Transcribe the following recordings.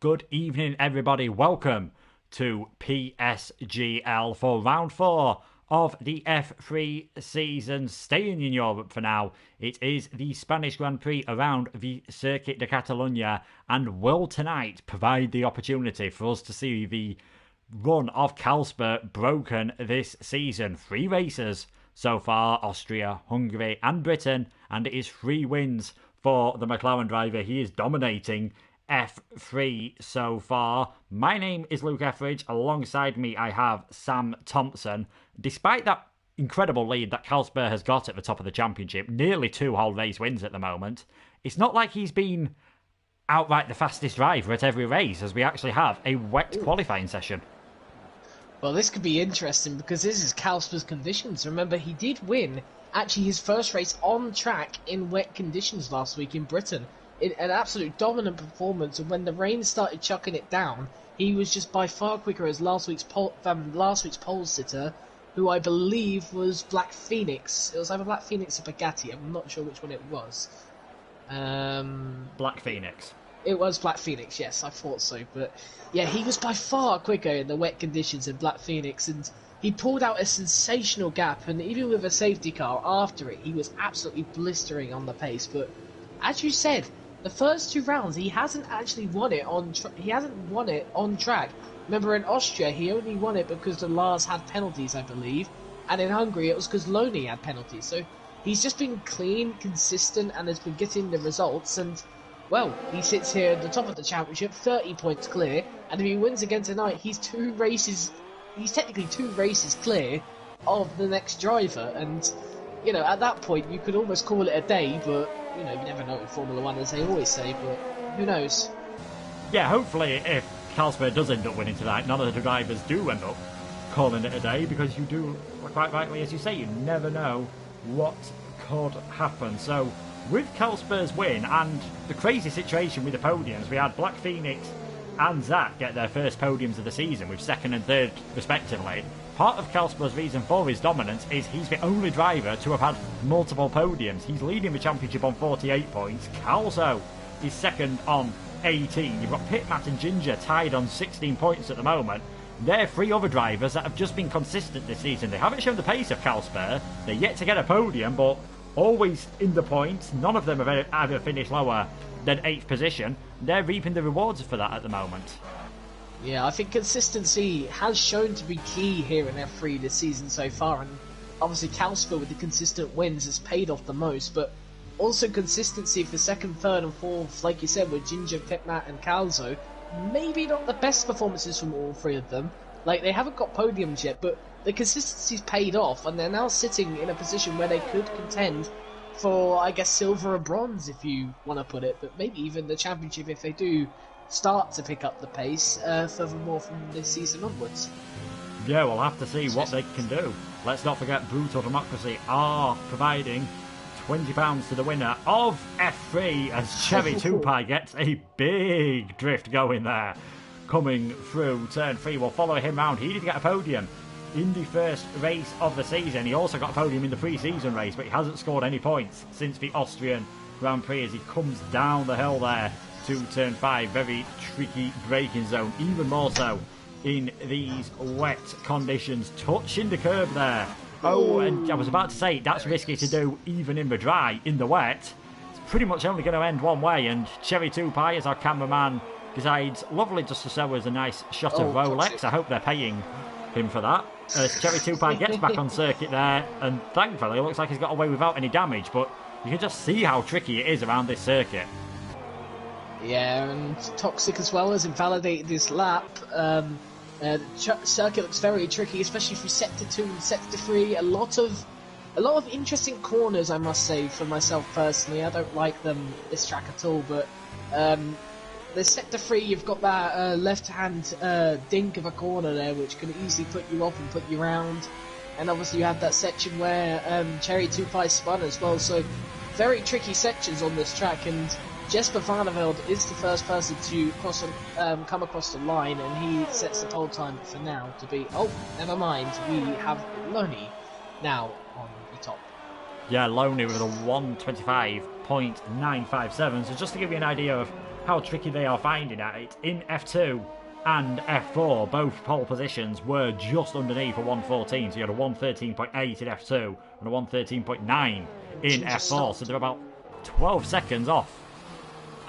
Good evening, everybody. Welcome to PSGL for round 4 of the F3 season. Staying in Europe for now, it is the Spanish Grand Prix around the Circuit de Catalunya, and will tonight provide the opportunity for us to see the run of Carlsberg broken this season. 3 races so far: Austria, Hungary and Britain, and it is 3 wins for the McLaren driver. He is dominating F3 so far. My name is Luke Etheridge. Alongside me I have Sam Thompson. Despite that incredible lead that Carlsberg has got at the top of the championship, nearly 2 whole race wins at the moment, it's not like he's been outright the fastest driver at every race, as we actually have a wet qualifying session. Well, this could be interesting because this is Carlsberg's conditions. Remember, he did win actually his first race on track in wet conditions last week in Britain. An absolute dominant performance, and when the rain started chucking it down, he was just by far quicker as last week's pole sitter, who I believe was Black Phoenix. It was either Black Phoenix or Bugatti. I'm not sure which one it was. Black Phoenix. It was Black Phoenix, yes, I thought so. But yeah, he was by far quicker in the wet conditions than Black Phoenix, and he pulled out a sensational gap, and even with a safety car after it, he was absolutely blistering on the pace. But as you said, the first 2 rounds, he hasn't actually won it on track. Remember, in Austria, he only won it because the Lars had penalties, I believe, and in Hungary, it was because Loney had penalties. So he's just been clean, consistent, and has been getting the results. And well, he sits here at the top of the championship, 30 points clear, and if he wins again tonight, he's technically 2 races clear of the next driver. And you know, at that point, you could almost call it a day, but you know, you never know in Formula 1, as they always say, but who knows? Yeah, hopefully if Carlsberg does end up winning tonight, none of the drivers do end up calling it a day, because you do, quite rightly as you say, you never know what could happen. So with Carlsberg's win and the crazy situation with the podiums, we had Black Phoenix and Zach get their first podiums of the season with 2nd and 3rd respectively. Part of Carlsberg's reason for his dominance is he's the only driver to have had multiple podiums. He's leading the championship on 48 points. Calzo is 2nd on 18. You've got Pit, Matt and Ginger tied on 16 points at the moment. They're 3 other drivers that have just been consistent this season. They haven't shown the pace of Carlsberg. They're yet to get a podium, but always in the points. None of them have ever finished lower than 8th position. They're reaping the rewards for that at the moment. Yeah, I think consistency has shown to be key here in F3 this season so far, and obviously Carlsberg with the consistent wins has paid off the most, but also consistency for 2nd, 3rd and 4th, like you said, with Ginger, Pitmat and Calzo. Maybe not the best performances from all 3 of them. Like, they haven't got podiums yet, but the consistency's paid off, and they're now sitting in a position where they could contend for, I guess, silver or bronze, if you want to put it, but maybe even the championship if they do start to pick up the pace furthermore from this season onwards. Yeah, we'll have to see what they can do. Let's not forget Brutal Democracy are providing £20 to the winner of F3 as Cherry Tupai gets a big drift going there. Coming through turn 3, we'll follow him round. He did get a podium in the first race of the season. He also got a podium in the pre-season race, but he hasn't scored any points since the Austrian Grand Prix as he comes down the hill there to turn 5. Very tricky braking zone, even more so in these wet conditions. Touching the curb there. Oh, and I was about to say, that's risky to do even in the dry. In the wet, it's pretty much only going to end one way, and Cherry Tupai, as our cameraman, decides, lovely just to show us a nice shot of Rolex. Toxic. I hope they're paying him for that. As Cherry Tupai gets back on circuit there, and thankfully it looks like he's got away without any damage, but you can just see how tricky it is around this circuit. Yeah, and Toxic as well has invalidated this lap. Circuit looks very tricky, especially from sector 2 and sector 3. A lot of interesting corners, I must say, for myself personally. I don't like them this track at all, but the sector 3, you've got that left-hand dink of a corner there, which can easily put you off and put you round. And obviously you have that section where Cherry Tupai spun as well. So very tricky sections on this track, and Jesper Vandervelde is the first person to come across the line, and he sets the pole time for now to be... Oh, never mind, we have Loney now on the top. Yeah, Loney with a 125.957. So just to give you an idea of how tricky they are finding at it, in F2 and F4, both pole positions were just underneath a 114. So you had a 113.8 in F2 and a 113.9 in F4. So they're about 12 seconds off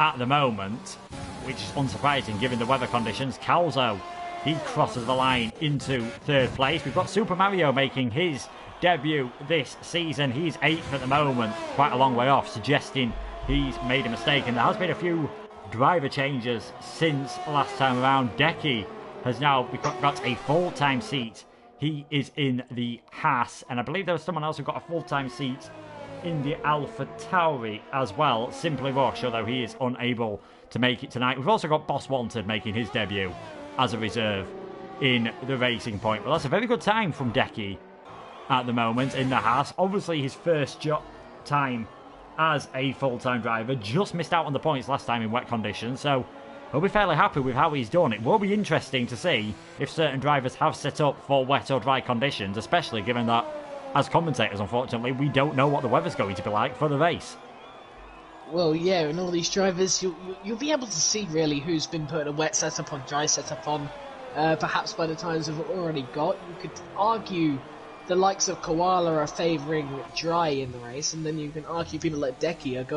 at the moment, which is unsurprising given the weather conditions. Calzo, he crosses the line into third place. We've got Super Mario making his debut this season. He's 8th at the moment, quite a long way off, suggesting he's made a mistake. And there has been a few driver changes since last time around. Decky has now got a full-time seat. He is in the Haas, and I believe there was someone else who got a full-time seat in the Alpha Tauri as well, Simply Rush, although he is unable to make it tonight. We've also got Boss Wanted making his debut as a reserve in the Racing Point. Well, that's a very good time from Decky at the moment in the Haas. Obviously his first time as a full-time driver, just missed out on the points last time in wet conditions, so he'll be fairly happy with how he's done. It will be interesting to see if certain drivers have set up for wet or dry conditions, especially given that, as commentators, unfortunately, we don't know what the weather's going to be like for the race. Well, yeah, and all these drivers, you'll be able to see really who's been putting a wet setup on, dry setup on. Perhaps by the times they've already got, you could argue the likes of Koala are favouring dry in the race, and then you can argue people like Decky have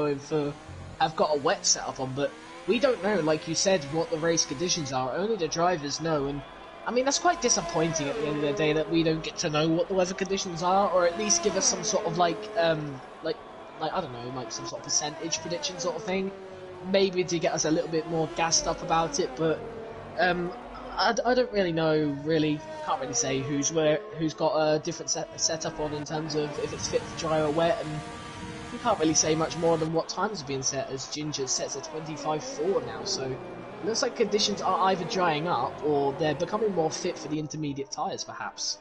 got a wet setup on, but we don't know, like you said, what the race conditions are. Only the drivers know, and I mean, that's quite disappointing at the end of the day that we don't get to know what the weather conditions are, or at least give us some sort of like I don't know, like some sort of percentage prediction sort of thing, maybe to get us a little bit more gassed up about it. But I don't really know. Really, can't really say who's got a different setup on in terms of if it's fit for dry or wet, and we can't really say much more than what times are being set, as Ginger sets a 25.4 now. So it looks like conditions are either drying up or they're becoming more fit for the intermediate tyres, perhaps.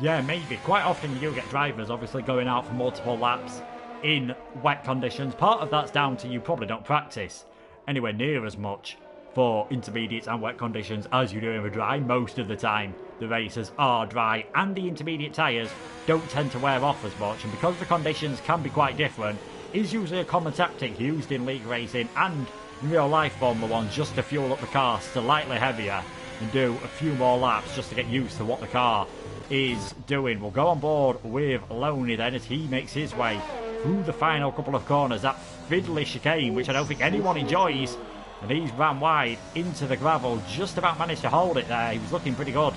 Yeah, maybe. Quite often you do get drivers obviously going out for multiple laps in wet conditions. Part of that's down to you probably don't practice anywhere near as much for intermediates and wet conditions as you do in the dry. Most of the time the races are dry and the intermediate tyres don't tend to wear off as much, and because the conditions can be quite different, is usually a common tactic used in league racing and in real life Formula 1 just to fuel up the car slightly heavier and do a few more laps just to get used to what the car is doing. We'll go on board with Loney then as he makes his way through the final couple of corners. That fiddly chicane, which I don't think anyone enjoys, and he's ran wide into the gravel, just about managed to hold it there. He was looking pretty good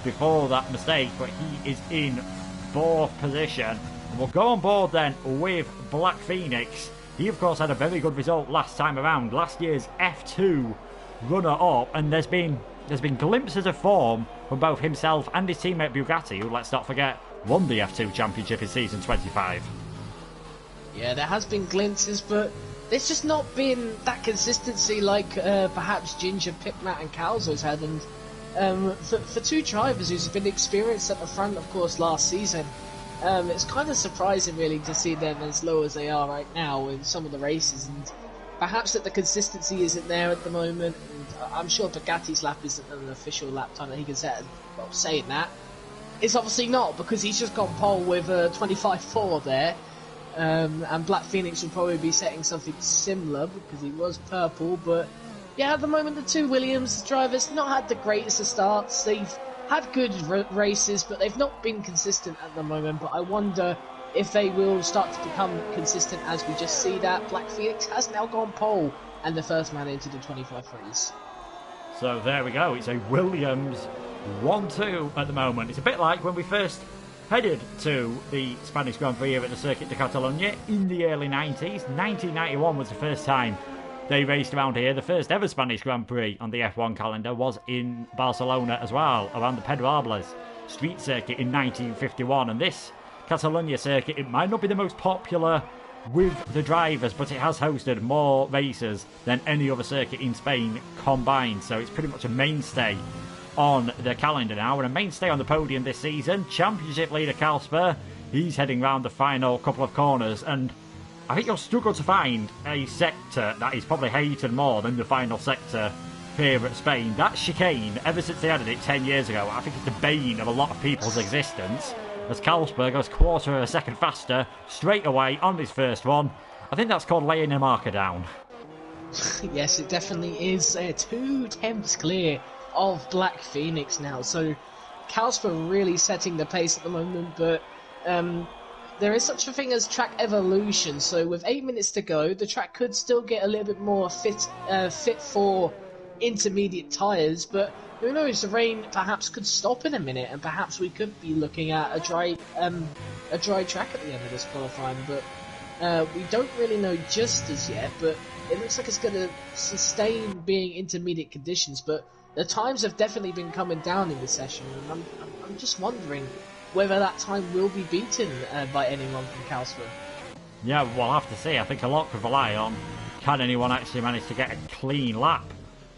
before that mistake, but he is in 4th position. And we'll go on board then with Black Phoenix. He of course had a very good result last time around, last year's F2 runner-up, and there's been glimpses of form from both himself and his teammate Bugatti, who, let's not forget, won the F2 championship in season 25. Yeah, there has been glimpses, but there's just not been that consistency like perhaps Ginger, Pipmat and Calzo's had, and for two drivers who's been experienced at the front, of course, last season, it's kind of surprising really to see them as low as they are right now in some of the races, and perhaps that the consistency isn't there at the moment, and I'm sure Bugatti's lap isn't an official lap time that he can set. Well, saying that, it's obviously not, because he's just got pole with a 25.4 there. And Black Phoenix will probably be setting something similar because he was purple, but yeah, at the moment the two Williams drivers not had the greatest of starts. They've had good races, but they've not been consistent at the moment. But I wonder if they will start to become consistent as we just see that Black Phoenix has now gone pole and the first man into the 25-3s. So there we go, it's a Williams 1-2 at the moment. It's a bit like when we first headed to the Spanish Grand Prix here at the Circuit de Catalunya in the early 90s. 1991 was the first time they raced around here. The first ever Spanish Grand Prix on the F1 calendar was in Barcelona as well, around the Pedrables street circuit in 1951. And this Catalunya circuit, it might not be the most popular with the drivers, but it has hosted more races than any other circuit in Spain combined. So it's pretty much a mainstay on the calendar now, and a mainstay on the podium this season. Championship leader Calsper, he's heading round the final couple of corners, and I think you'll struggle to find a sector that is probably hated more than the final sector here at Spain. That chicane, ever since they added it 10 years ago, I think it's the bane of a lot of people's existence. as Carlsberg goes quarter of a second faster straight away on his first one. I think that's called laying a marker down. Yes, it definitely is. 2 tenths clear of Black Phoenix now, so Carlsberg really setting the pace at the moment, but there is such a thing as track evolution, so with 8 minutes to go, the track could still get a little bit more fit for intermediate tyres, but who knows, the rain perhaps could stop in a minute, and perhaps we could be looking at a dry track at the end of this qualifying, but we don't really know just as yet, but it looks like it's going to sustain being intermediate conditions, but the times have definitely been coming down in this session, and I'm just wondering whether that time will be beaten by anyone from Carlsberg. Yeah, we'll have to see. I think a lot could rely on can anyone actually manage to get a clean lap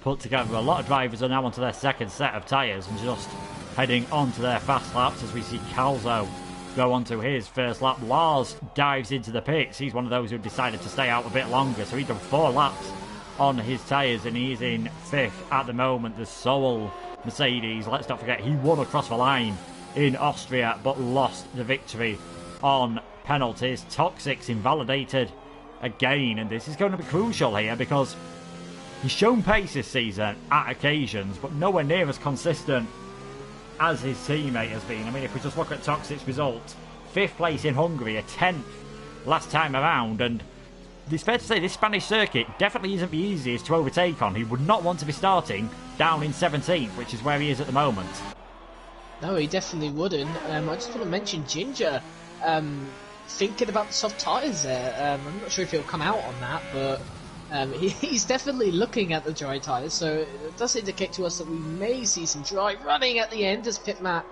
put together. A lot of drivers are now onto their second set of tyres and just heading onto their fast laps as we see Calzo go onto his first lap. Lars dives into the pits. He's one of those who decided to stay out a bit longer, so he's done 4 laps on his tyres and he's in 5th at the moment. The Soul Mercedes, let's not forget, he won across the line in Austria but lost the victory on penalties. Toxic's invalidated again, and this is going to be crucial here because he's shown pace this season at occasions but nowhere near as consistent as his teammate has been. I mean, if we just look at Toxic's result, 5th place in Hungary, a 10th last time around, and it's fair to say this Spanish circuit definitely isn't the easiest to overtake on. He would not want to be starting down in 17th, which is where he is at the moment. No, he definitely wouldn't. I just want to mention Ginger thinking about the soft tyres there. I'm not sure if he'll come out on that, but he's definitely looking at the dry tyres, so it does indicate to us that we may see some dry running at the end as Pitmat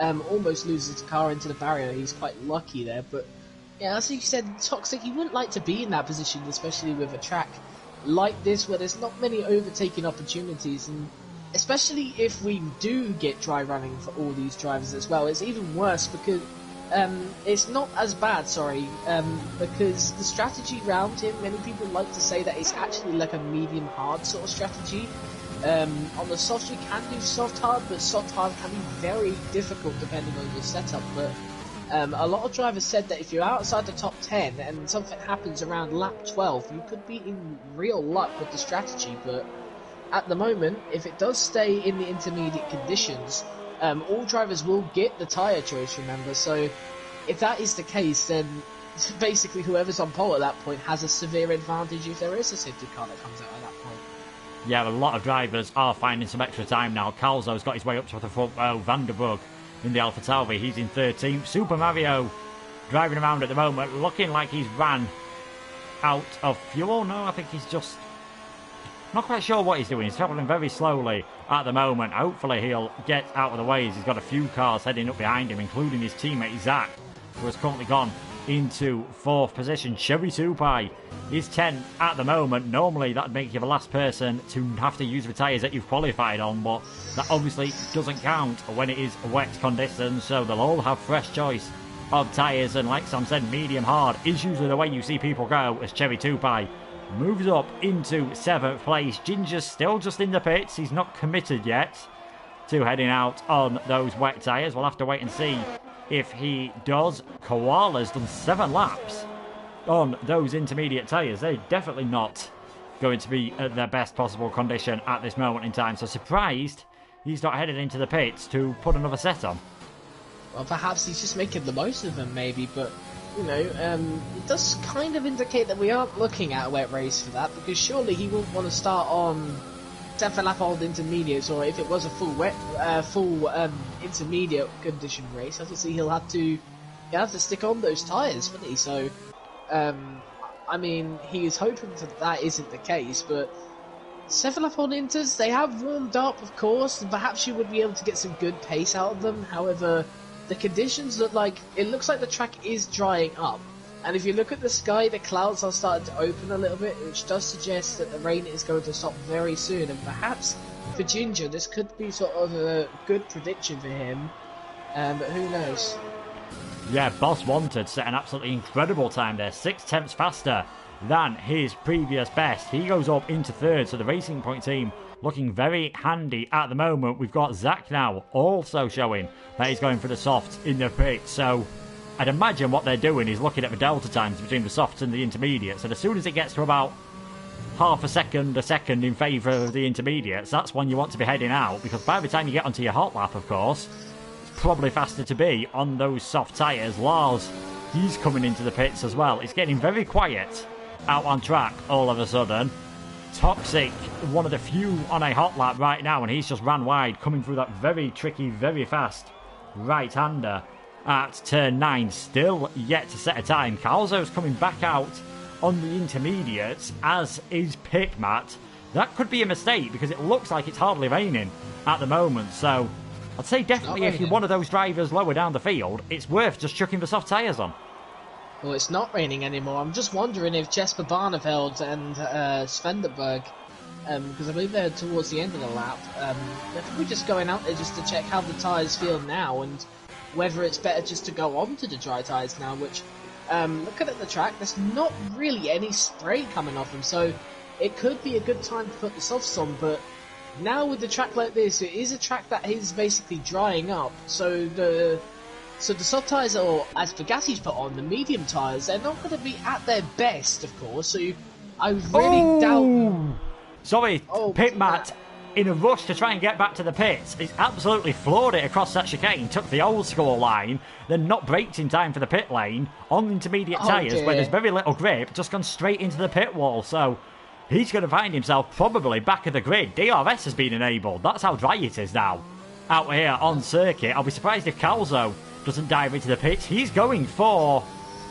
almost loses the car into the barrier. He's quite lucky there, but yeah, as you said, Toxic, he wouldn't like to be in that position, especially with a track like this where there's not many overtaking opportunities, and especially if we do get dry running for all these drivers as well, it's even worse because it's not as bad, because the strategy around him, many people like to say that it's actually like a medium-hard sort of strategy. On the soft you can do soft-hard, but soft-hard can be very difficult depending on your setup, but a lot of drivers said that if you're outside the top 10 and something happens around lap 12, you could be in real luck with the strategy, but at the moment, if it does stay in the intermediate conditions, all drivers will get the tyre choice, remember, so if that is the case, then basically whoever's on pole at that point has a severe advantage if there is a safety car that comes out at that point. Yeah, a lot of drivers are finding some extra time now. Calzo's got his way up to the front row. Vanderburg in the Alfa Tauri, he's in 13th. Super Mario driving around at the moment, looking like he's ran out of fuel. No, I think he's just not quite sure what he's doing. He's travelling very slowly at the moment. Hopefully he'll get out of the way as he's got a few cars heading up behind him, including his teammate Zach, who has currently gone into 4th position. Cherry Tupai is 10th at the moment. Normally that'd make you the last person to have to use the tyres that you've qualified on, but that obviously doesn't count when it is wet conditions, so they'll all have fresh choice of tyres, and like Sam said, medium hard is usually the way you see people go as Cherry Tupai moves up into 7th place. Ginger's still just in the pits. He's not committed yet to heading out on those wet tyres. We'll have to wait and see if he does. Koala's done 7 laps on those intermediate tyres. They're definitely not going to be at their best possible condition at this moment in time. So surprised he's not headed into the pits to put another set on. Well, perhaps he's just making the most of them, maybe, but you know, it does kind of indicate that we aren't looking at a wet race for that, because surely he wouldn't want to start on 10th lap old intermediates, or if it was a full intermediate condition race, obviously he'll have to stick on those tyres, wouldn't he? So, I mean, he is hoping that isn't the case, but 7th lap old inters, they have warmed up, of course, and perhaps you would be able to get some good pace out of them. However, the conditions looks like the track is drying up, and if you look at the sky, the clouds are starting to open a little bit, which does suggest that the rain is going to stop very soon, and perhaps for Ginger this could be sort of a good prediction for him, but who knows. Yeah, Boss Wanted set an absolutely incredible time there, 6 tenths faster than his previous best. He goes up into third, so the Racing Point team looking very handy at the moment. We've got Zach now also showing that he's going for the softs in the pit. So I'd imagine what they're doing is looking at the delta times between the softs and the intermediates. And as soon as it gets to about half a second in favour of the intermediates, that's when you want to be heading out, because by the time you get onto your hot lap, of course, it's probably faster to be on those soft tyres. Lars, he's coming into the pits as well. It's getting very quiet out on track all of a sudden. Toxic, one of the few on a hot lap right now, and he's just ran wide, coming through that very tricky, very fast right-hander at turn 9. Still yet to set a time. Calzo's coming back out on the intermediates, as is Pit Matt. That could be a mistake because it looks like it's hardly raining at the moment. So I'd say definitely if you're one of those drivers lower down the field, it's worth just chucking the soft tyres on. Well, it's not raining anymore. I'm just wondering if Jesper Barneveld and Svenderberg, because I believe they're towards the end of the lap, they're probably just going out there just to check how the tyres feel now and whether it's better just to go on to the dry tyres now, which, looking at the track, there's not really any spray coming off them, so it could be a good time to put the softs on, but now with the track like this, it is a track that is basically drying up, so the soft tyres, or as Bugatti's put on, the medium tyres, they're not going to be at their best, of course, so I really doubt... Sorry, Pit Matt, in a rush to try and get back to the pits, he's absolutely floored it across that chicane, took the old school line, then not braked in time for the pit lane, on intermediate tyres where there's very little grip, just gone straight into the pit wall, so he's going to find himself probably back of the grid. DRS has been enabled, that's how dry it is now out here on circuit. I'll be surprised if Calzo doesn't dive into the pits. He's going for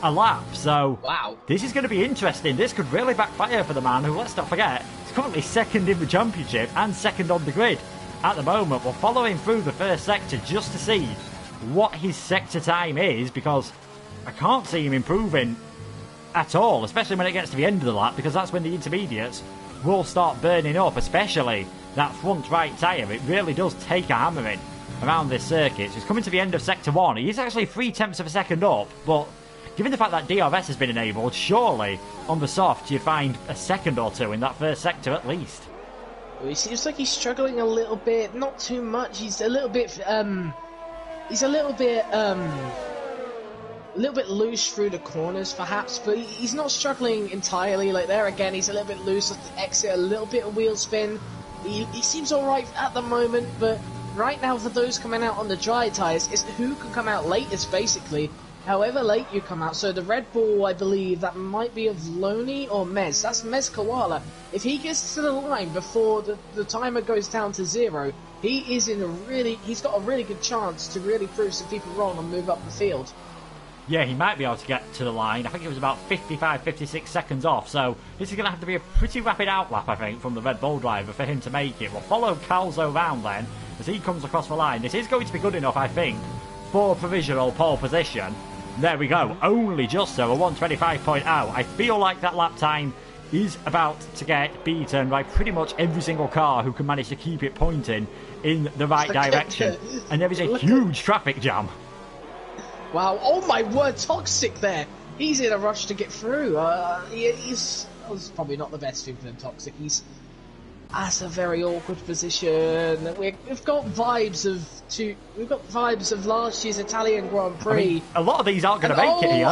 a lap, so wow, this is going to be interesting. This could really backfire for the man who, let's not forget, is currently second in the championship and second on the grid at the moment. We'll follow him through the first sector just to see what his sector time is, because I can't see him improving at all, especially when it gets to the end of the lap, because that's when the intermediates will start burning up, especially that front right tyre. It really does take a hammering around this circuit. So he's coming to the end of sector 1. He's actually 0.3 of a second up, but given the fact that DRS has been enabled, surely on the soft you find a second or two in that first sector at least. Well, it seems like he's struggling a little bit, not too much. He's a little bit loose through the corners perhaps, but he's not struggling entirely. Like there again, he's a little bit loose at the exit, a little bit of wheel spin. He seems alright at the moment, but right now for those coming out on the dry tyres, it's who can come out latest basically. However late you come out, so the Red Bull, I believe, that might be of Loney or Mez. That's Mez Koala. If he gets to the line before the timer goes down to 0, he's got a really good chance to really prove some people wrong and move up the field. Yeah, he might be able to get to the line. I think it was about 55, 56 seconds off, so this is going to have to be a pretty rapid outlap, I think, from the Red Bull driver for him to make it. We'll follow Calzo round then, as he comes across the line. This is going to be good enough, I think, for provisional pole position. There we go, only just so, a 1:25.0. I feel like that lap time is about to get beaten by pretty much every single car who can manage to keep it pointing in the right direction. And there is a huge traffic jam. Wow, oh my word, Toxic there! He's in a rush to get through. He's probably not the best thing for him, Toxic. That's a very awkward position. We've got vibes of last year's Italian Grand Prix. I mean, a lot of these aren't going to make it here.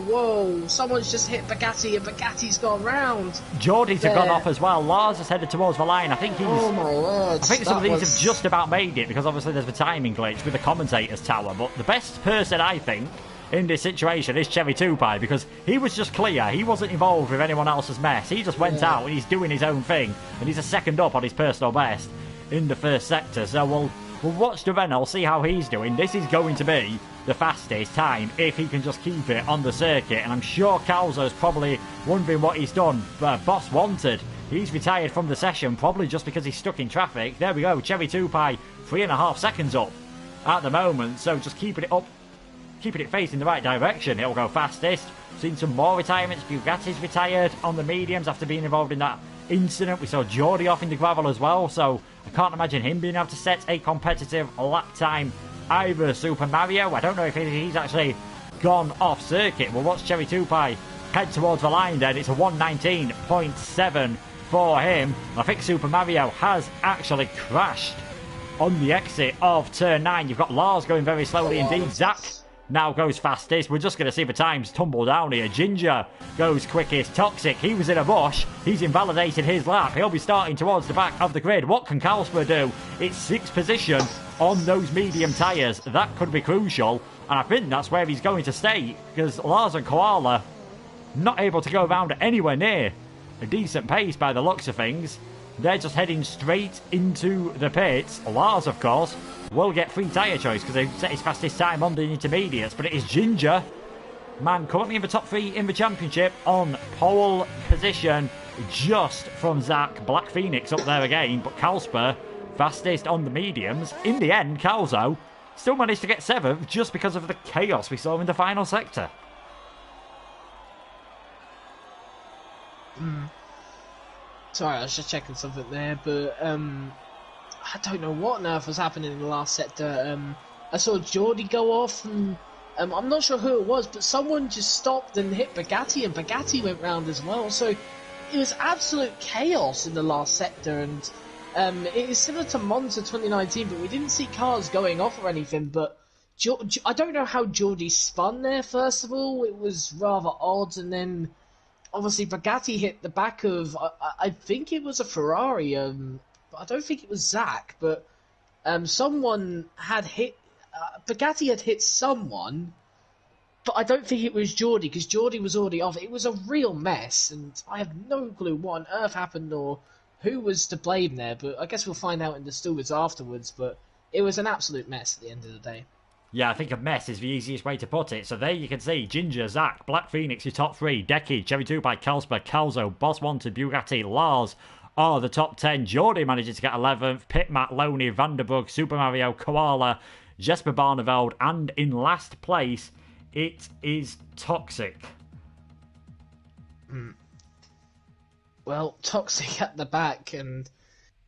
Whoa! Someone's just hit Bugatti, and Bugatti's gone round. Geordies have gone off as well. Lars has headed towards the line. I think he's. Oh my word! I think some of these have just about made it, because obviously there's the timing glitch with the commentator's tower. But the best person, I think, in this situation is Cherry 2Pie, because he was just clear. He wasn't involved with anyone else's mess. He just went out and he's doing his own thing, and he's a second up on his personal best in the first sector. So we'll watch the Renault, see how he's doing. This is going to be the fastest time if he can just keep it on the circuit, and I'm sure Calzo's probably wondering what he's done. Boss wanted. He's retired from the session, probably just because he's stuck in traffic. There we go, Cherry 2Pie, 3.5 seconds up at the moment, so just keeping it up, keeping it facing the right direction. It'll go fastest. Seen some more retirements. Bugatti's retired on the mediums after being involved in that incident. We saw Geordie off in the gravel as well, so I can't imagine him being able to set a competitive lap time either. Super Mario, I don't know if he's actually gone off circuit. We'll watch Cherry 2Pie head towards the line then. It's a 119.7 for him. I think Super Mario has actually crashed on the exit of turn 9. You've got Lars going very slowly indeed. Zach now goes fastest. We're just going to see the times tumble down here. Ginger goes quickest. Toxic, he was in a bush. He's invalidated his lap. He'll be starting towards the back of the grid. What can Carlsberg do? It's 6th position on those medium tyres. That could be crucial. And I think that's where he's going to stay, because Lars and Koala not able to go around anywhere near a decent pace by the looks of things. They're just heading straight into the pits. Lars, of course, will get free tyre choice because they set his fastest time on the intermediates. But it is Ginger, man, currently in the top 3 in the championship, on pole position, just from Zach. Black Phoenix up there again, but Carlsberg fastest on the mediums. In the end, Calzo still managed to get 7th just because of the chaos we saw in the final sector. Sorry, I was just checking something there, but I don't know what on earth was happening in the last sector. I saw Geordie go off, and I'm not sure who it was, but someone just stopped and hit Bugatti, and Bugatti went round as well. So it was absolute chaos in the last sector, and it is similar to Monza 2019, but we didn't see cars going off or anything. But I don't know how Geordie spun there. First of all, it was rather odd, and then obviously Bugatti hit the back of, I think it was a Ferrari, but I don't think it was Zach, but someone had hit, Bugatti had hit someone, but I don't think it was Geordie, because Geordie was already off. It was a real mess, and I have no clue what on earth happened or who was to blame there, but I guess we'll find out in the stewards afterwards, but it was an absolute mess at the end of the day. Yeah, I think a mess is the easiest way to put it. So there you can see Ginger, Zach, Black Phoenix, your top 3, Decky, Cherry 2 by Carlsberg, Calzo, Boss Wanted, Bugatti, Lars are the top 10. Geordie manages to get 11th, Pit Matt, Loney, Vanderburg, Super Mario, Koala, Jesper Barneveld, and in last place, it is Toxic. Well, Toxic at the back, and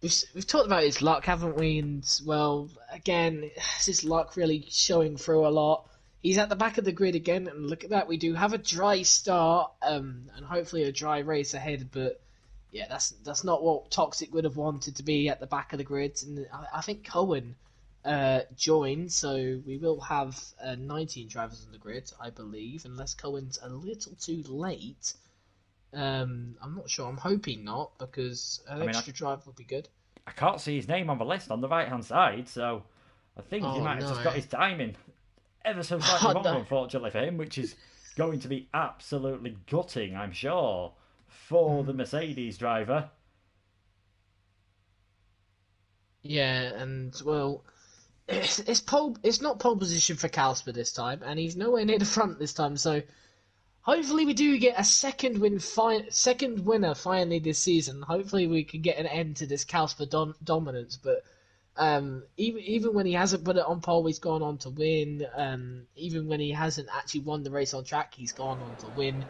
we've talked about his luck, haven't we? And, well, again, is his luck really showing through a lot? He's at the back of the grid again, and look at that, we do have a dry start, and hopefully a dry race ahead, but yeah, that's not what Toxic would have wanted to be at the back of the grid, and I think Cohen joined, so we will have 19 drivers on the grid, I believe, unless Cohen's a little too late. I'm not sure. I'm hoping not, because an extra drive would be good. I can't see his name on the list on the right-hand side, so I think he might have just got his timing ever so slightly wrong, unfortunately for him, which is going to be absolutely gutting, I'm sure, for the Mercedes driver. Yeah, and, well, it's not pole position for Carlsberg this time, and he's nowhere near the front this time, so hopefully we do get a second winner finally this season. Hopefully we can get an end to this Carlsberg dominance. But even when he hasn't put it on pole, he's gone on to win. Even when he hasn't actually won the race on track, he's gone on to win.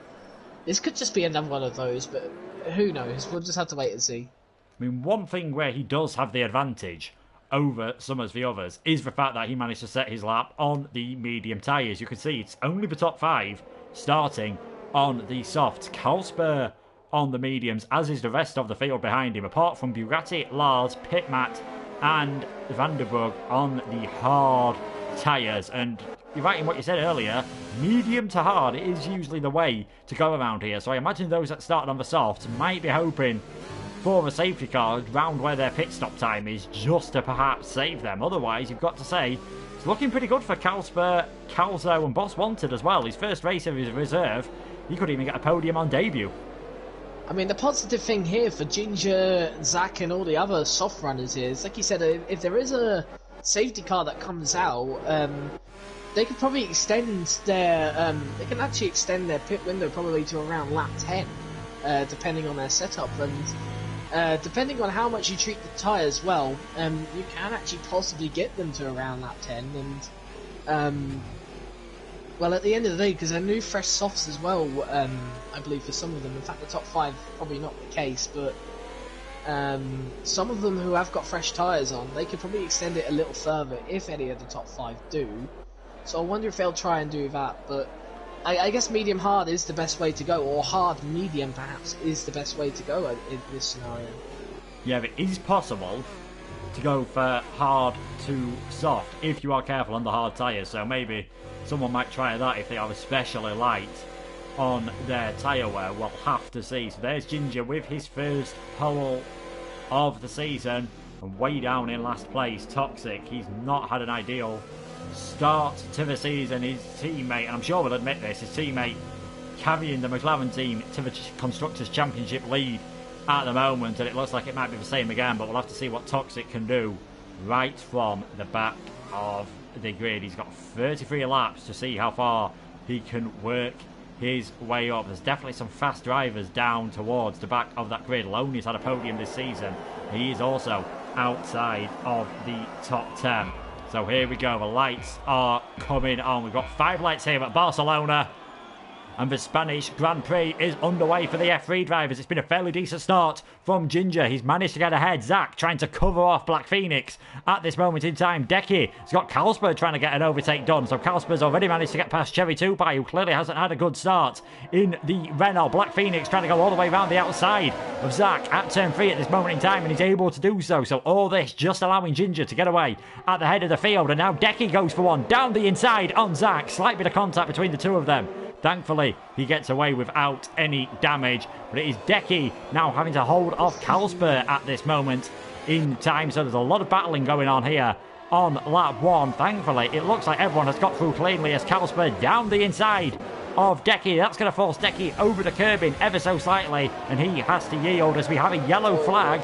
This could just be another one of those, but who knows? We'll just have to wait and see. I mean, one thing where he does have the advantage over some of the others is the fact that he managed to set his lap on the medium tyres. You can see it's only the top 5 starting on the softs. Carlsberg on the mediums, as is the rest of the field behind him, apart from Bugatti, Lars, Pitmat, and Vanderburg on the hard tyres. And you're right in what you said earlier, medium to hard is usually the way to go around here. So I imagine those that started on the softs might be hoping for a safety car round where their pit stop time is, just to perhaps save them. Otherwise, you've got to say, it's looking pretty good for Carlsberg, Calzo, and Boss Wanted as well. His first race of his reserve, he could even get a podium on debut. I mean, the positive thing here for Ginger, Zach, and all the other soft runners is, like you said, if there is a safety car that comes out, they could probably extend their, they can actually extend their pit window probably to around lap 10, depending on their setup, and depending on how much you treat the tyres well, you can actually possibly get them to around lap 10, and well, at the end of the day, because they're new fresh softs as well, I believe for some of them. In fact, the top 5 probably not the case, but some of them who have got fresh tyres on, they could probably extend it a little further if any of the top 5 do. So I wonder if they'll try and do that. But I guess medium hard is the best way to go, or hard medium perhaps is the best way to go in this scenario. Yeah, but it is possible to go for hard to soft if you are careful on the hard tyres. So maybe someone might try that if they are especially light on their tyre wear. We'll have to see. So there's Ginger with his first pole of the season, and way down in last place, Toxic. He's not had an ideal start to the season. His teammate, and I'm sure we'll admit this, his teammate carrying the McLaren team to the Constructors' Championship lead at the moment, and it looks like it might be the same again, but we'll have to see what Toxic can do right from the back of the grid. He's got 33 laps to see how far he can work his way up. There's definitely some fast drivers down towards the back of that grid. Loney's had a podium this season. He is also outside of the top 10. So here we go, the lights are coming on. We've got 5 lights here at Barcelona, and the Spanish Grand Prix is underway for the F3 drivers. It's been a fairly decent start from Ginger. He's managed to get ahead. Zach trying to cover off Black Phoenix at this moment in time. Decky has got Kalsper trying to get an overtake done. So Kalsper's already managed to get past Cherry 2-Pie, who clearly hasn't had a good start in the Renault. Black Phoenix trying to go all the way around the outside of Zach at turn 3 at this moment in time, and he's able to do so. So all this just allowing Ginger to get away at the head of the field. And now Decky goes for one down the inside on Zach. Slight bit of contact between the two of them. Thankfully, he gets away without any damage. But it is Decky now having to hold off Kalsper at this moment in time. So there's a lot of battling going on here on lap 1. Thankfully, it looks like everyone has got through cleanly as Kalsper down the inside of Decky. That's going to force Decky over the curbing ever so slightly, and he has to yield as we have a yellow flag.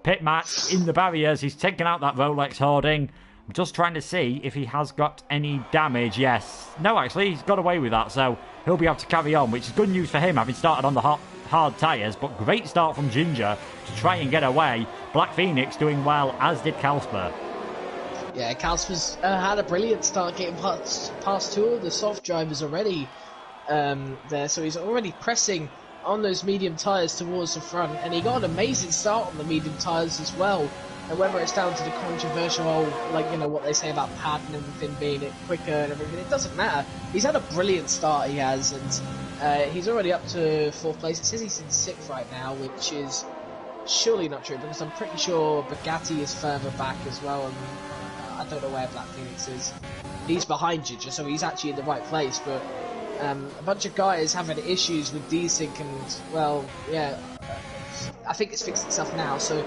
Pit match in the barriers. He's taken out that Rolex hoarding. I'm just trying to see if he has got any damage. Yes. No, actually, he's got away with that, so he'll be able to carry on, which is good news for him, having started on the hard tyres. But great start from Ginger to try and get away. Black Phoenix doing well, as did Kalsper. Yeah, Kalsper's had a brilliant start getting past 2 of the soft drivers already there, so he's already pressing on those medium tyres towards the front, and he got an amazing start on the medium tyres as well. And whether it's down to the controversial, like, you know, what they say about pad and everything being it quicker and everything, it doesn't matter. He's had a brilliant start, he has, and he's already up to 4th place. It says he's in 6th right now, which is surely not true, because I'm pretty sure Bugatti is further back as well, and I don't know where Black Phoenix is. He's behind Ginger, so he's actually in the right place, but a bunch of guys having issues with desync, and, well, yeah, I think it's fixed itself now, so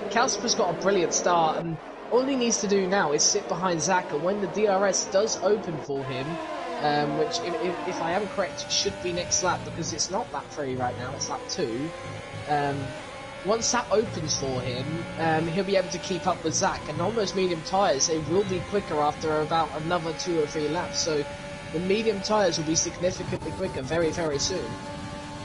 Kalsper's got a brilliant start, and all he needs to do now is sit behind Zach, and when the DRS does open for him, which, if I am correct, should be next lap, because it's not lap 3 right now, it's lap 2. Once that opens for him, he'll be able to keep up with Zach, and on those medium tyres, they will be quicker after about another 2 or 3 laps, so the medium tyres will be significantly quicker very, very soon.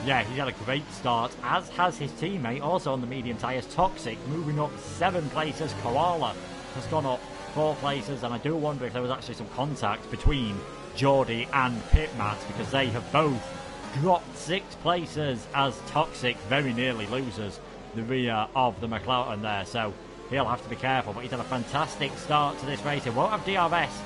Yeah, he's had a great start, as has his teammate, also on the medium tyres, Toxic, moving up 7 places. Koala has gone up 4 places, and I do wonder if there was actually some contact between Geordie and Pitmat, because they have both dropped 6 places as Toxic very nearly loses the rear of the McLaren there, so he'll have to be careful. But he's had a fantastic start to this race. He won't have DRS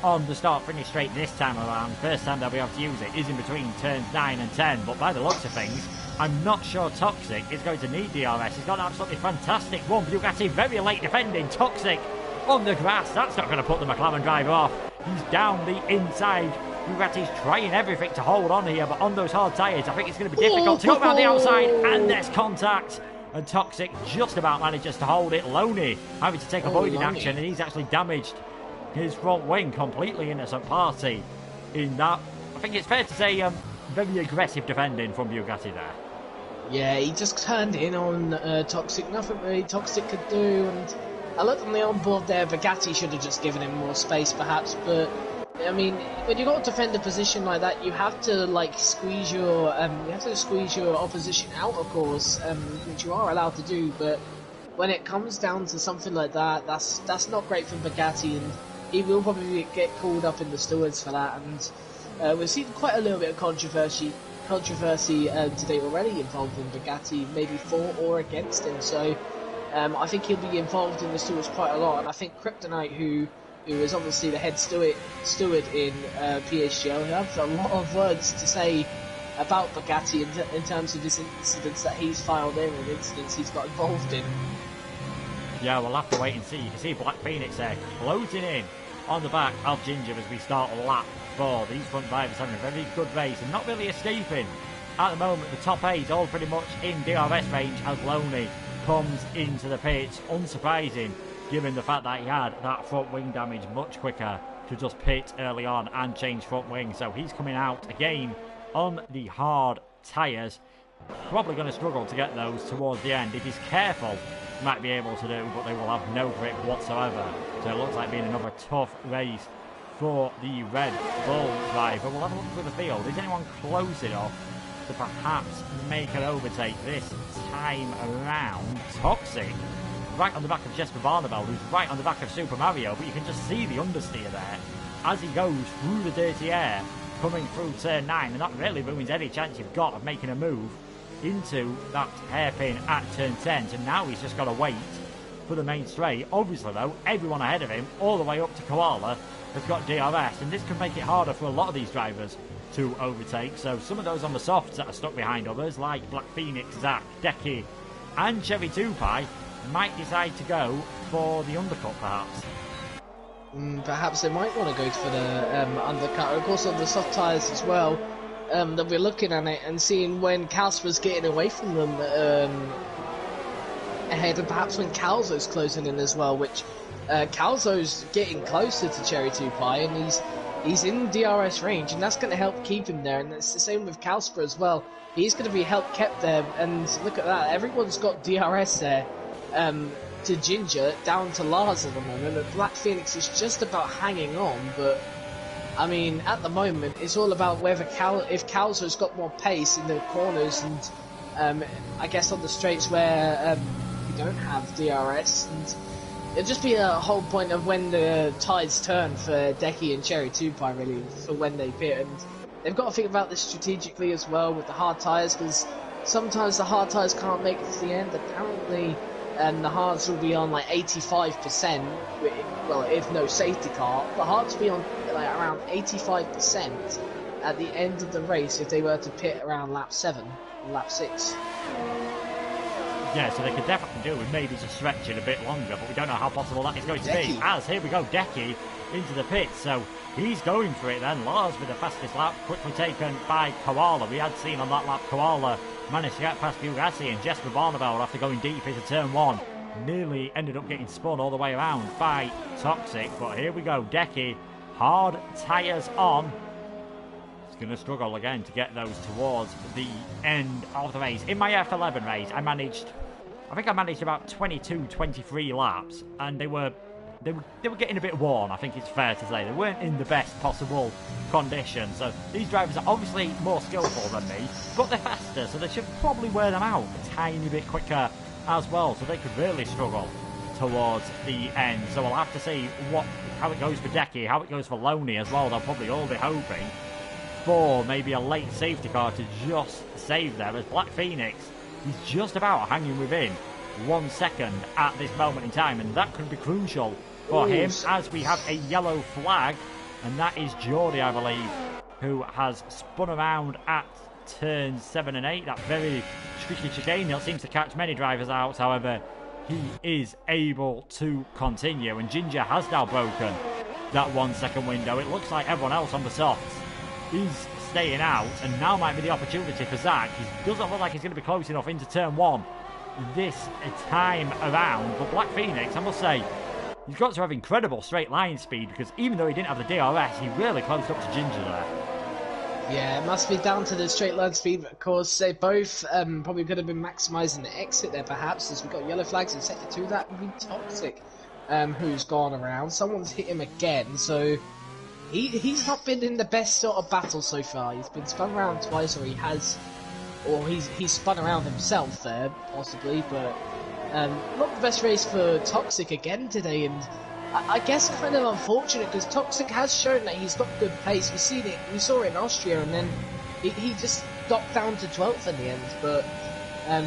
on the start-finish straight this time around. First time they'll be able to use it is in between turns 9 and 10, but by the looks of things, I'm not sure Toxic is going to need DRS. He's got an absolutely fantastic one. Bugatti very late defending. Toxic on the grass. That's not going to put the McLaren driver off. He's down the inside. Bugatti's trying everything to hold on here, but on those hard tyres, I think it's going to be difficult to go around the outside, and there's contact. And Toxic just about manages to hold it. Loney having to take avoiding action, and he's actually damaged his front wing. Completely innocent party in that. I think it's fair to say very aggressive defending from Bugatti there. Yeah, he just turned in on Toxic. Nothing really Toxic could do, and I looked on the onboard there. Bugatti should have just given him more space perhaps, but I mean, when you got to defend a position like that, you have to like squeeze your opposition out, of course, which you are allowed to do. But when it comes down to something like that, that's not great for Bugatti, and he will probably get called up in the stewards for that. And we've seen quite a little bit of controversy today already involving Bugatti, maybe for or against him. So I think he'll be involved in the stewards quite a lot, and I think Kryptonite, who who is obviously the head steward in PSGL, who has a lot of words to say about Bugatti in terms of his incidents that he's filed in and incidents he's got involved in. Yeah, we'll have to wait and see. You can see Black Phoenix there closing in on the back of Ginger as we start lap 4. These front drivers having a very good race and not really escaping. At the moment, the top 8 all pretty much in DRS range as Loney comes into the pits. Unsurprising, given the fact that he had that front wing damage much quicker to just pit early on and change front wing. So he's coming out again on the hard tyres. Probably going to struggle to get those towards the end. If he's careful, he might be able to do, but they will have no grip whatsoever. So it looks like being another tough race for the Red Bull driver. We'll have a look through the field. Is anyone close enough to perhaps make an overtake this time around? Toxic, right on the back of Jesper Barnabel, who's right on the back of Super Mario, but you can just see the understeer there as he goes through the dirty air, coming through turn 9, and that really ruins any chance you've got of making a move into that hairpin at turn 10. So now he's just got to wait for the main straight. Obviously though, everyone ahead of him, all the way up to Koala, have got DRS, and this could make it harder for a lot of these drivers to overtake. So some of those on the softs that are stuck behind others, like Black Phoenix, Zach, Decky and Chevy 2Pie, might decide to go for the undercut perhaps. Perhaps they might want to go for the undercut. Of course, on the soft tyres as well, that we're looking at it and seeing when Kalsper's getting away from them ahead, and perhaps when Calzo's closing in as well, which Calzo's getting closer to Cherry 2Pie, and he's in DRS range, and that's going to help keep him there. And it's the same with Kalsper as well. He's going to be help kept there, and look at that, everyone's got DRS there. To Ginger, down to Lars at the moment, and Black Phoenix is just about hanging on, but I mean, at the moment, it's all about whether if Calzo's got more pace in the corners, and I guess on the straights where you don't have DRS, and it'll just be a whole point of when the tides turn for Decky and Cherry 2Pie, really, for when they pit, and they've got to think about this strategically as well with the hard tyres, because sometimes the hard tyres can't make it to the end. Apparently, the hards will be on like 85%, well, if no safety car, the hards will be on like around 85% at the end of the race if they were to pit around lap 7, lap 6. Yeah, so they could definitely do with maybe just stretch it a bit longer, but we don't know how possible that is going to be. As here we go, Decky into the pits, so he's going for it then. Lars with the fastest lap, quickly taken by Koala. We had seen on that lap Koala managed to get past Bugatti, and Jesper Barnabel, after going deep into turn 1, nearly ended up getting spun all the way around by Toxic. But here we go, Decky, hard tyres on. He's going to struggle again to get those towards the end of the race. In my F11 race, I think I managed about 22, 23 laps, and they were getting a bit worn, I think it's fair to say. They weren't in the best possible condition. So these drivers are obviously more skillful than me, but they're faster, so they should probably wear them out a tiny bit quicker as well, so they could really struggle towards the end. So we'll have to see how it goes for Decky, how it goes for Loney as well. They'll probably all be hoping for maybe a late safety car to just save them, as Black Phoenix is just about hanging within 1 second at this moment in time, and that could be crucial for him, as we have a yellow flag, and that is Geordie, I believe, who has spun around at turns 7 and 8. That very tricky chicane that seems to catch many drivers out. However, he is able to continue, and Ginger has now broken that 1 second window. It looks like everyone else on the softs is staying out, and now might be the opportunity for Zach. He doesn't look like he's going to be close enough into turn 1 this time around, but Black Phoenix, I must say, he's got to have incredible straight line speed, because even though he didn't have the DRS, he really closed up to Ginger there. Yeah, it must be down to the straight line speed, but of course they both probably could have been maximising the exit there perhaps, as we've got yellow flags in sector 2. That would be Toxic, who's gone around. Someone's hit him again, so he's not been in the best sort of battle so far. He's been spun around twice, or he's spun around himself there, possibly, but not the best race for Toxic again today, and I guess kind of unfortunate, because Toxic has shown that he's got good pace. We saw it in Austria, and then he just dropped down to 12th in the end, but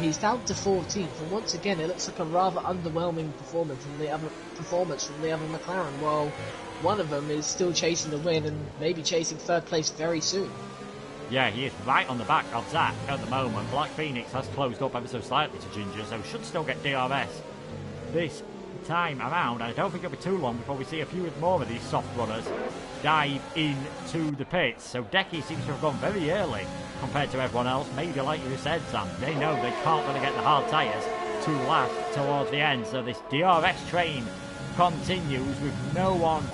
He's down to 14th, and once again, it looks like a rather underwhelming performance from the other McLaren. While one of them is still chasing the win and maybe chasing third place very soon. Yeah, he is right on the back of Zach at the moment. Black Phoenix has closed up ever so slightly to Ginger, so should still get DRS this time around. And I don't think it'll be too long before we see a few more of these soft runners dive into the pits. So Decky seems to have gone very early compared to everyone else. Maybe like you said, Sam, they know they can't really get the hard tyres to last towards the end. So this DRS train continues with no one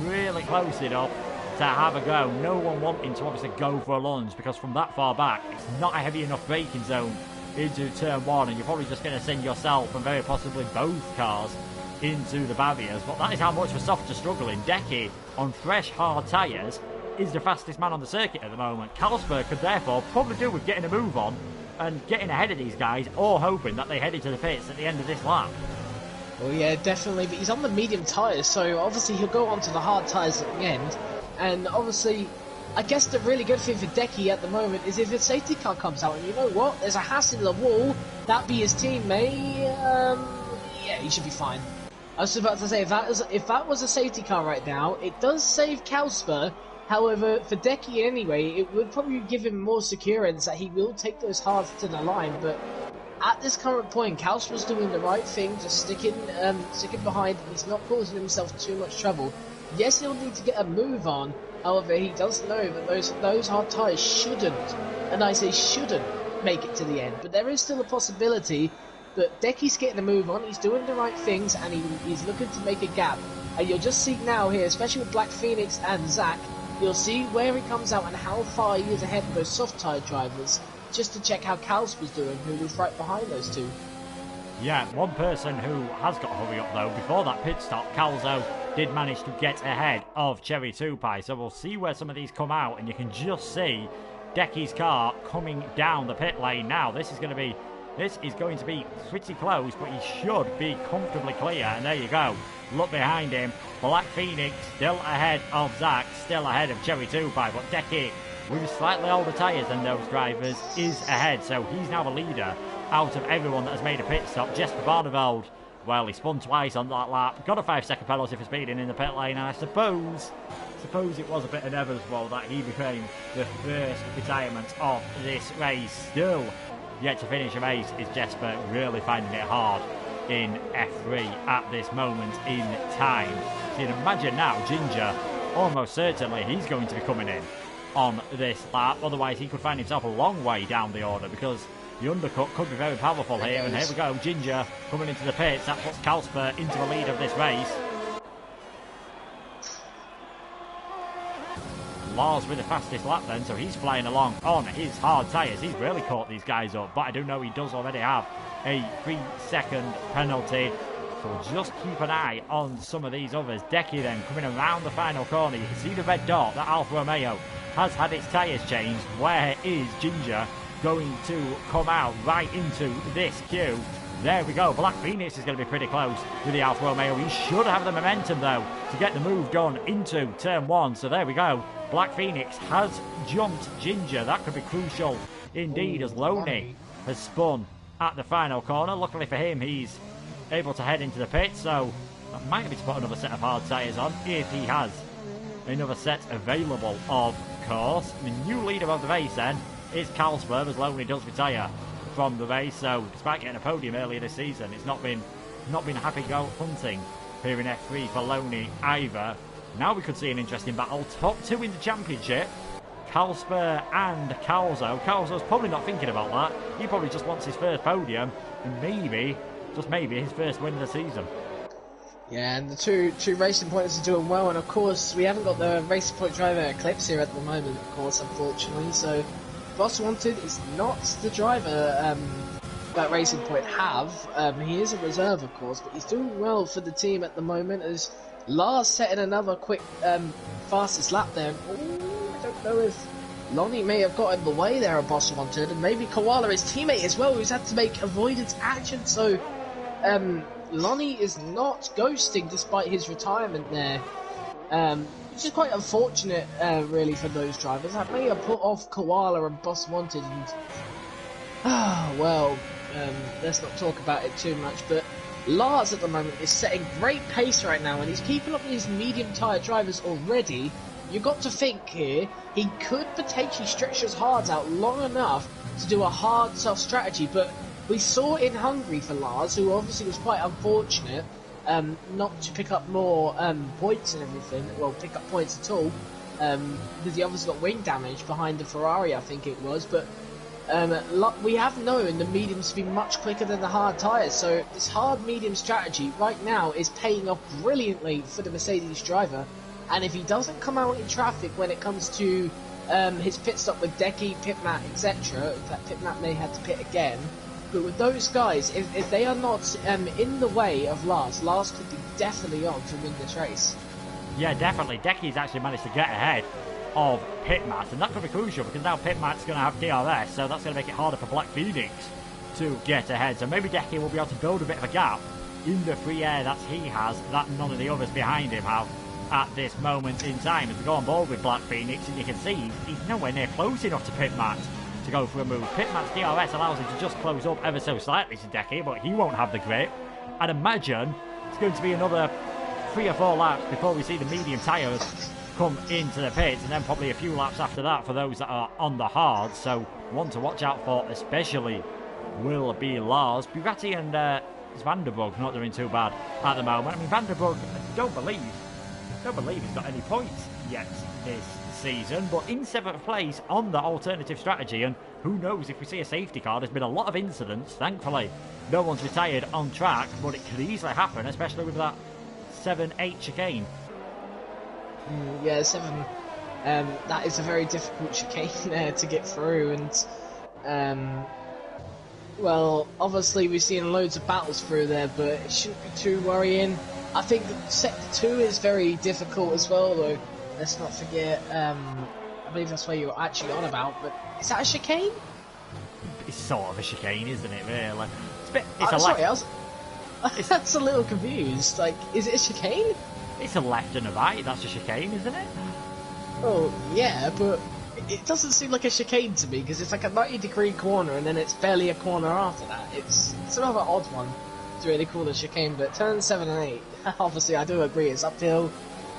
really close enough to have a go. No one wanting to obviously go for a lunge, because from that far back, it's not a heavy enough braking zone into turn one, and you're probably just going to send yourself and very possibly both cars into the barriers. But that is how much Verstappen are struggling. Decky, on fresh hard tyres, is the fastest man on the circuit at the moment. Kalsberg could therefore probably do with getting a move on and getting ahead of these guys, or hoping that they head into the pits at the end of this lap. Well, yeah, definitely, but he's on the medium tyres, so obviously he'll go onto the hard tyres at the end. And obviously, I guess the really good thing for Decky at the moment is if a safety car comes out, and you know what, there's a Haas in the wall, that be his teammate, yeah, he should be fine. I was about to say, if that was a safety car right now, it does save Kalsper. However, for Decky anyway, it would probably give him more securance that he will take those hards to the line, but at this current point, Kalsper's doing the right thing, just sticking behind. He's not causing himself too much trouble. Yes, he'll need to get a move on. However, he does know that those hard tyres shouldn't, and I say shouldn't, make it to the end. But there is still a possibility. But Decky's getting a move on. He's doing the right things, and he's looking to make a gap. And you'll just see now here, especially with Black Phoenix and Zach, you'll see where he comes out and how far he is ahead of those soft tyre drivers, just to check how Kalsper's doing, who was right behind those two. Yeah, one person who has got to hurry up though, before that pit stop, Calzo did manage to get ahead of Cherry Tupai. So we'll see where some of these come out, and you can just see Decky's car coming down the pit lane now. This is going to be pretty close, but he should be comfortably clear. And there you go. Look behind him. Black Phoenix still ahead of Zach, still ahead of Cherry Tupai, but Decky, with slightly older tyres than those drivers, is ahead. So he's now the leader out of everyone that has made a pit stop. Jesper Barneveld, well, he spun twice on that lap, got a 5-second penalty for speeding in the pit lane, and I suppose it was a bit inevitable that he became the first retirement of this race. Still yet to finish a race is Jesper, really finding it hard in F3 at this moment in time. So you can imagine now, Ginger, almost certainly he's going to be coming in on this lap, otherwise he could find himself a long way down the order, because the undercut could be very powerful here. And here we go, Ginger coming into the pits. That puts Kalsper into the lead of this race. Lars with the fastest lap then, so he's flying along on his hard tyres. He's really caught these guys up, but I do know he does already have a 3-second penalty. So just keep an eye on some of these others. Decky then coming around the final corner. You can see the red dot that Alfa Romeo has had its tyres changed. Where is Ginger going to come out? Right into this queue. There we go. Black Phoenix is going to be pretty close with the Alfa Romeo. He should have the momentum though to get the move done into turn one. So there we go. Black Phoenix has jumped Ginger. That could be crucial indeed, as Loney has spun at the final corner. Luckily for him, he's able to head into the pit, so that might be to put another set of hard tyres on if he has another set available, of course. The new leader of the race then is Carlsberg, as Loney does retire from the race. So despite getting a podium earlier this season, it's not been happy go hunting here in F3 for Loney either. Now we could see an interesting battle. Top two in the championship, Kalsper and Calzo. Calzo's probably not thinking about that. He probably just wants his first podium, and maybe, just maybe, his first win of the season. Yeah, and the two Racing Points are doing well, and of course we haven't got the Racing Point driver Eclipse here at the moment, of course, unfortunately. So Boss Wanted is not the driver that Racing Point have. He is a reserve, of course, but he's doing well for the team at the moment, as Lars setting another quick fastest lap there. Ooh, I don't know if Lonnie may have got in the way there of Boss Wanted, and maybe Koala, his teammate as well, who's had to make avoidance action. So Lonnie is not ghosting despite his retirement there, which is quite unfortunate really for those drivers. That may have put off Koala and Boss Wanted, and Well, let's not talk about it too much, but Lars at the moment is setting great pace right now, and he's keeping up with his medium tyre drivers already. You got to think here, he could potentially stretch his hards out long enough to do a hard soft strategy, but we saw in Hungary for Lars, who obviously was quite unfortunate, not to pick up more points and everything, well, pick up points at all, because he obviously got wing damage behind the Ferrari, I think it was, but we have known the mediums to be much quicker than the hard tyres, so this hard-medium strategy right now is paying off brilliantly for the Mercedes driver, and if he doesn't come out in traffic when it comes to his pit stop with Decky, Pitmat, etc., in fact Pitmat may have to pit again, but with those guys, if they are not in the way of Lars could be definitely on to win this race. Yeah, definitely. Decky's actually managed to get ahead of Pitmat, and that could be crucial because now Pitmat's going to have DRS, so that's going to make it harder for Black Phoenix to get ahead. So maybe Decky will be able to build a bit of a gap in the free air that he has, that none of the others behind him have at this moment in time. As we go on board with Black Phoenix, and you can see he's nowhere near close enough to Pitmat to go for a move. Pitmat's DRS allows him to just close up ever so slightly to Decky, but he won't have the grip. I'd imagine it's going to be another 3 or 4 laps before we see the medium tyres come into the pits, and then probably a few laps after that for those that are on the hard. So one to watch out for especially will be Lars. Bugatti and Vanderbrug not doing too bad at the moment. I mean, Vanderbrug, I don't believe he's got any points yet this season, but in 7th place on the alternative strategy, and who knows if we see a safety car. There's been a lot of incidents, thankfully no one's retired on track, but it could easily happen, especially with that 7-8 chicane. Yeah, 7. That is a very difficult chicane to get through, and well, obviously we've seen loads of battles through there, but it shouldn't be too worrying. I think Sector 2 is very difficult as well, though. Let's not forget, I believe that's where you're actually on about, but is that a chicane? It's sort of a chicane, isn't it, really? That's a little confused. Like, is it a chicane? It's a left and a right, that's a chicane, isn't it? Oh, yeah, but it doesn't seem like a chicane to me, because it's like a 90-degree corner, and then it's barely a corner after that. It's a rather odd one to really call a chicane, but turns 7 and 8, obviously I do agree, it's uphill,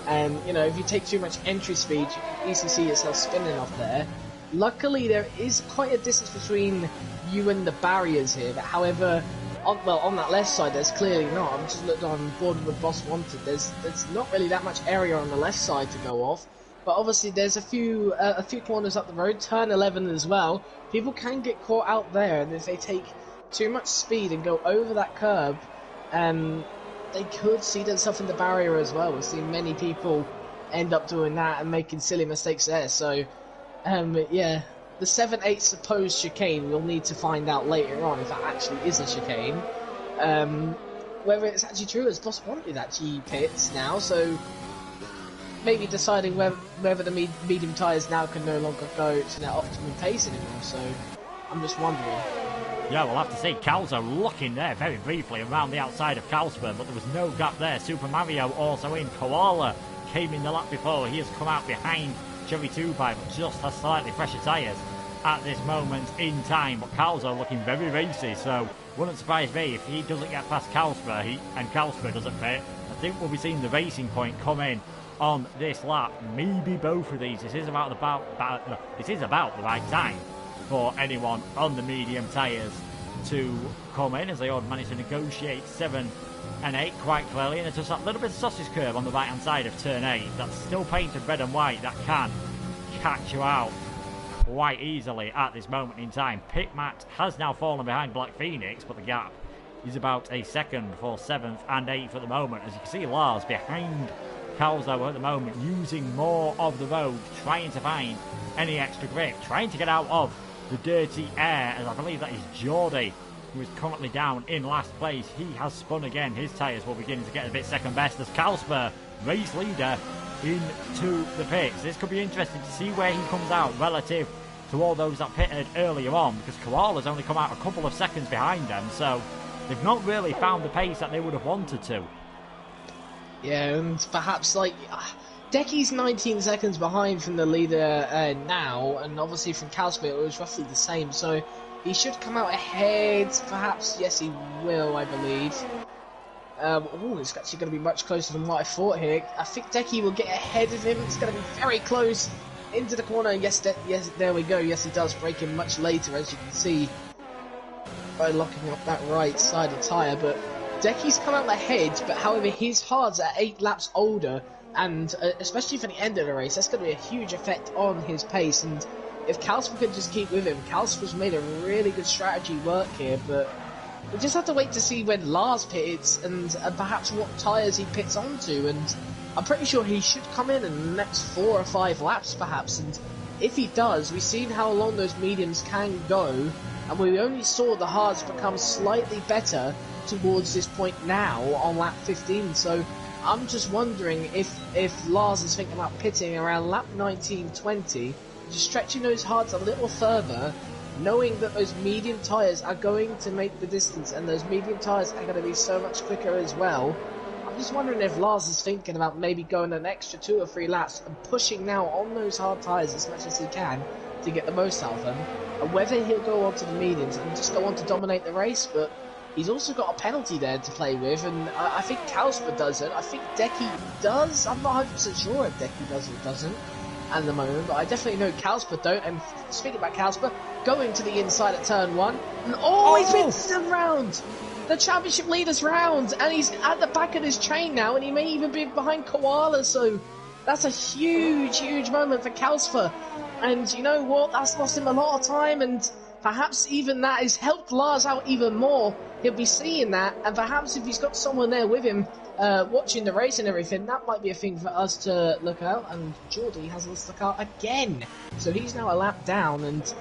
and, you know, if you take too much entry speed, you can easily see yourself spinning off there. Luckily, there is quite a distance between you and the barriers here, but however, on that left side, there's clearly not. I've just looked on board with Boss Wanted. There's not really that much area on the left side to go off. But obviously, there's a few corners up the road. Turn 11 as well. People can get caught out there, and if they take too much speed and go over that curb, they could see themselves in the barrier as well. We've seen many people end up doing that and making silly mistakes there. So, yeah. The 7-8 supposed chicane, we'll need to find out later on if that actually is a chicane. Whether it's actually true, as Boss Wanted actually pits now, so maybe deciding whether the medium tyres now can no longer go to their optimum pace anymore, so I'm just wondering. Yeah, we'll have to see. Calzo looking there very briefly around the outside of Carlsberg, but there was no gap there. Super Mario also in. Koala came in the lap before. He has come out behind Cherry 2 Pipe, but just has slightly fresher tyres at this moment in time. But Calzo looking very racy, so wouldn't surprise me if he doesn't get past Carlsberg and Carlsberg doesn't pit. I think we'll be seeing the Racing Point come in on this lap. Maybe both of these. This is about the right time for anyone on the medium tyres to come in, as they all managed to negotiate 7 and 8 quite clearly, and there's just that little bit of sausage curve on the right hand side of turn 8 that's still painted red and white that can catch you out quite easily at this moment in time. Pitmat has now fallen behind Black Phoenix, but the gap is about a second for 7th and 8th at the moment. As you can see, Lars behind Calzo at the moment, using more of the road, trying to find any extra grip, trying to get out of the dirty air, as I believe that is Geordie, who is currently down in last place. He has spun again. His tyres will begin to get a bit second best as Carlsberg, race leader, into the pits. This could be interesting to see where he comes out relative to all those that pitted earlier on, because Koala's only come out a couple of seconds behind them, so they've not really found the pace that they would have wanted to. Yeah, and perhaps, like, Decky's 19 seconds behind from the leader now, and obviously from Carlsberg it was roughly the same, so He should come out ahead, perhaps. Yes, he will, I believe. It's actually going to be much closer than what I thought here. I think Decky will get ahead of him. It's going to be very close into the corner. Yes, there we go. Yes, he does break him much later, as you can see, by locking up that right side of tyre. But Decky's come out ahead, but however, his hards are 8 laps older, and especially for the end of the race, that's going to be a huge effect on his pace. And if Kalsper can just keep with him, Kalsper's made a really good strategy work here, but we just have to wait to see when Lars pits and perhaps what tyres he pits onto. And I'm pretty sure he should come in the next 4 or 5 laps, perhaps. And if he does, we've seen how long those mediums can go, and we only saw the hards become slightly better towards this point now on lap 15. So I'm just wondering if Lars is thinking about pitting around lap 19, 20, just stretching those hards a little further, knowing that those medium tyres are going to make the distance, and those medium tyres are going to be so much quicker as well. I'm just wondering if Lars is thinking about maybe going an extra 2 or 3 laps and pushing now on those hard tyres as much as he can to get the most out of them, and whether he'll go on to the mediums and just go on to dominate the race. But he's also got a penalty there to play with, and I think Kalsper doesn't. I think Decky does. I'm not 100% sure if Decky does or doesn't at the moment, but I definitely know Kalsper don't. And speaking about Kalsper, going to the inside at turn 1, and he's been round the championship leaders round, and he's at the back of his train now, and he may even be behind Koala. So that's a huge moment for Kalsper, and you know what, that's lost him a lot of time, and perhaps even that has helped Lars out even more. He'll be seeing that, and perhaps if he's got someone there with him watching the race and everything, that might be a thing for us to look out. And Geordie has lost the car again, so he's now a lap down, and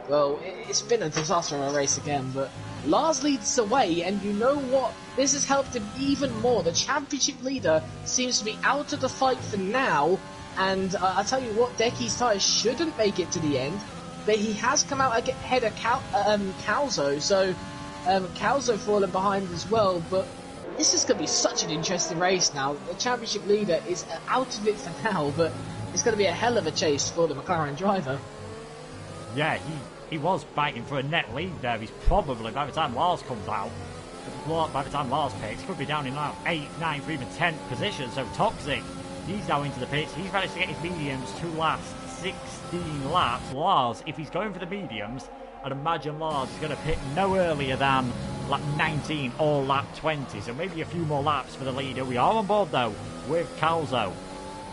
well, it's been a disaster of a race again, but Lars leads the way, and you know what? This has helped him even more. The championship leader seems to be out of the fight for now, and I tell you what, Decky's tyres shouldn't make it to the end, but he has come out ahead of Calzo, so Calzo falling behind as well. But this is going to be such an interesting race now. The championship leader is out of it for now, but it's going to be a hell of a chase for the McLaren driver. Yeah, he was fighting for a net lead there. He's probably, by the time Lars comes out, by the time Lars picks, he could be down in now 8, 9, or even 10th position. So Toxic, he's now into the pits. He's managed to get his mediums to last 16 laps. Lars, if he's going for the mediums, I'd imagine Lars is going to pit no earlier than lap 19 or lap 20. So maybe a few more laps for the leader. We are on board though with Calzo.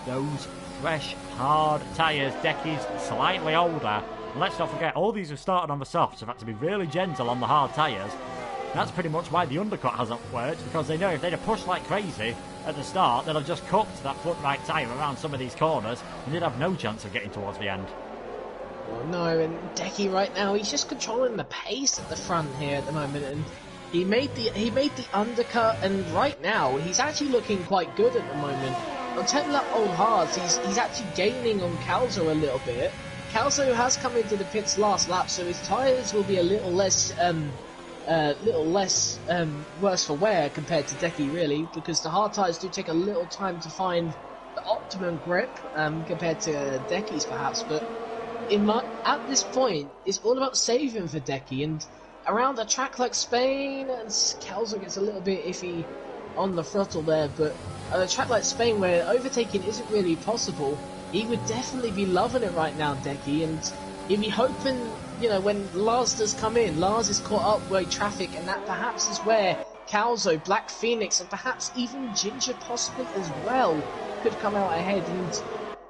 Those fresh, hard tyres. Decky's slightly older. Let's not forget, all these have started on the softs. Have had to be really gentle on the hard tyres. That's pretty much why the undercut hasn't worked, because they know if they'd have pushed like crazy at the start, they'd have just cooked that front right tyre around some of these corners, and they'd have no chance of getting towards the end. Well, no, and Decky right now, he's just controlling the pace at the front here at the moment, and he made the undercut, and right now he's actually looking quite good at the moment. On 10 lap old hards, he's actually gaining on Calzo a little bit. Calzo has come into the pits last lap, so his tyres will be a little less worse for wear compared to Decky, really, because the hard tyres do take a little time to find the optimum grip compared to Decky's perhaps. But at this point, it's all about saving for Decky, and around a track like Spain, and Calzo gets a little bit iffy on the throttle there, but at a track like Spain where overtaking isn't really possible, he would definitely be loving it right now, Decky, and he'd be hoping, you know, when Lars does come in, Lars is caught up with traffic, and that perhaps is where Calzo, Black Phoenix, and perhaps even Ginger possibly as well could come out ahead. And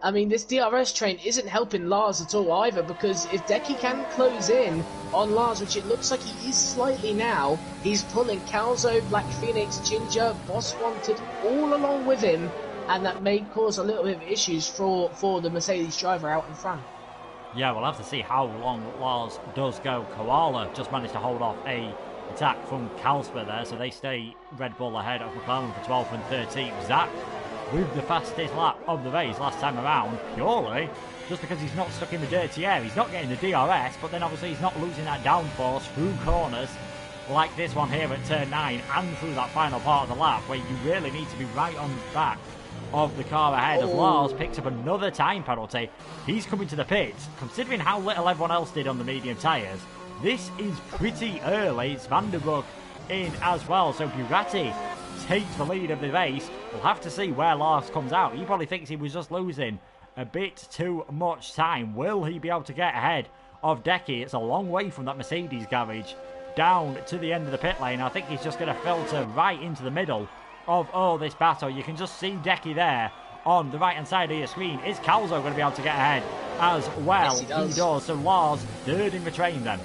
I mean, this DRS train isn't helping Lars at all either, because if Decky can close in on Lars, which it looks like he is slightly now, he's pulling Calzo, Black Phoenix, Ginger, Boss Wanted all along with him, and that may cause a little bit of issues for the Mercedes driver out in front. Yeah, we'll have to see how long Lars does go. Koala just managed to hold off a attack from Kalsper there, so they stay Red Bull ahead of McLaren for 12th and 13th. Zach with the fastest lap of the race last time around, purely just because he's not stuck in the dirty air. He's not getting the DRS, but then obviously he's not losing that downforce through corners like this one here at turn 9 and through that final part of the lap where you really need to be right on the back of the car ahead. As Lars picks up another time penalty. He's coming to the pits. Considering how little everyone else did on the medium tyres, This is pretty early. It's Vandenberg in as well. So Bugatti takes the lead of the race. We'll have to see where Lars comes out. He probably thinks he was just losing a bit too much time. Will he be able to get ahead of Decky? It's a long way from that Mercedes garage down to the end of the pit lane. I think he's just going to filter right into the middle of all this battle. You can just see Decky there on the right hand side of your screen. Is Calzo going to be able to get ahead as well? Yes, he does. So Lars third in the train then.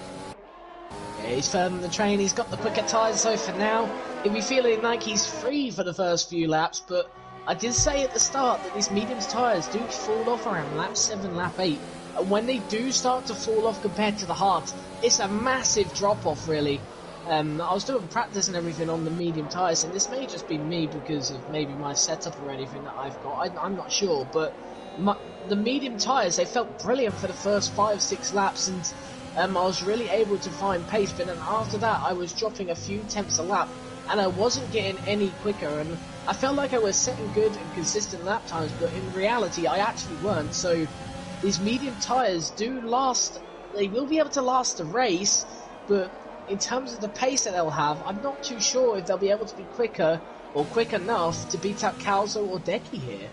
Yeah, he's third in the train. He's got the quicker tyres, so for now he'll be feeling like he's free for the first few laps. But I did say at the start that these medium tyres do fall off around lap 7, lap 8. And when they do start to fall off compared to the hards, it's a massive drop off really. I was doing practice and everything on the medium tyres, and this may just be me because of maybe my setup or anything that I've got. I'm not sure, but the medium tyres, they felt brilliant for the first 5-6 laps, and I was really able to find pace. But then after that, I was dropping a few tenths a lap, and I wasn't getting any quicker. And I felt like I was setting good and consistent lap times, but in reality, I actually weren't. So these medium tyres do last. They will be able to last the race, but in terms of the pace that they'll have, I'm not too sure if they'll be able to be quicker or quick enough to beat out Calzo or Decky here.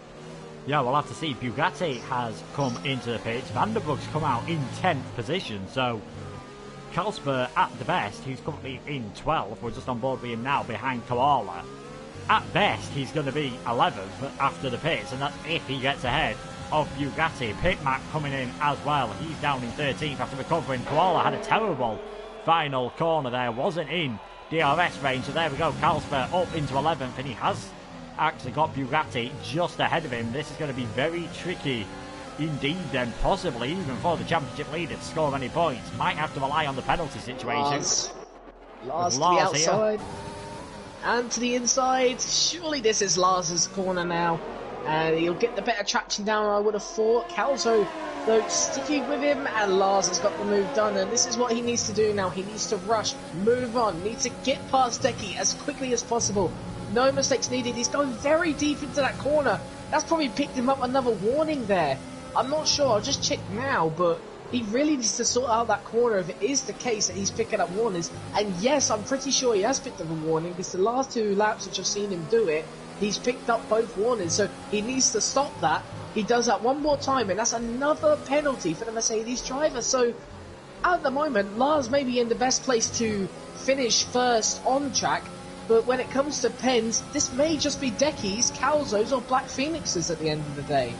Yeah, we'll have to see. Bugatti has come into the pitch. Vandenberg's come out in 10th position, so Kalsper at the best, who's currently in 12th, we're just on board with him now behind Koala. At best, he's going to be 11th after the pits, and that's if he gets ahead of Bugatti. Pitmac coming in as well. He's down in 13th after recovering. Koala had a terrible final corner there, wasn't in DRS range, so there we go. Kalsper up into 11th, and he has actually got Bugatti just ahead of him. This is going to be very tricky indeed then, possibly even for the championship leader to score any points. Might have to rely on the penalty situation. Lars to the outside here. And to the inside. Surely this is Lars's corner now, and he'll get the better traction down, I would have thought. Calzo though sticking with him, and Lars has got the move done, and this is what he needs to do now. He needs to rush, move on, needs to get past Decky as quickly as possible. No mistakes needed. He's going very deep into that corner. That's probably picked him up another warning there. I'm not sure, I'll just check now, but he really needs to sort out that corner if it is the case that he's picking up warnings. And yes, I'm pretty sure he has picked up a warning, because the last 2 laps which I've seen him do it, he's picked up both warnings, so he needs to stop that. He does that one more time, and that's another penalty for the Mercedes driver. So at the moment, Lars may be in the best place to finish first on track, but when it comes to pens, this may just be Decky's, Calzo's or Black Phoenix's at the end of the day.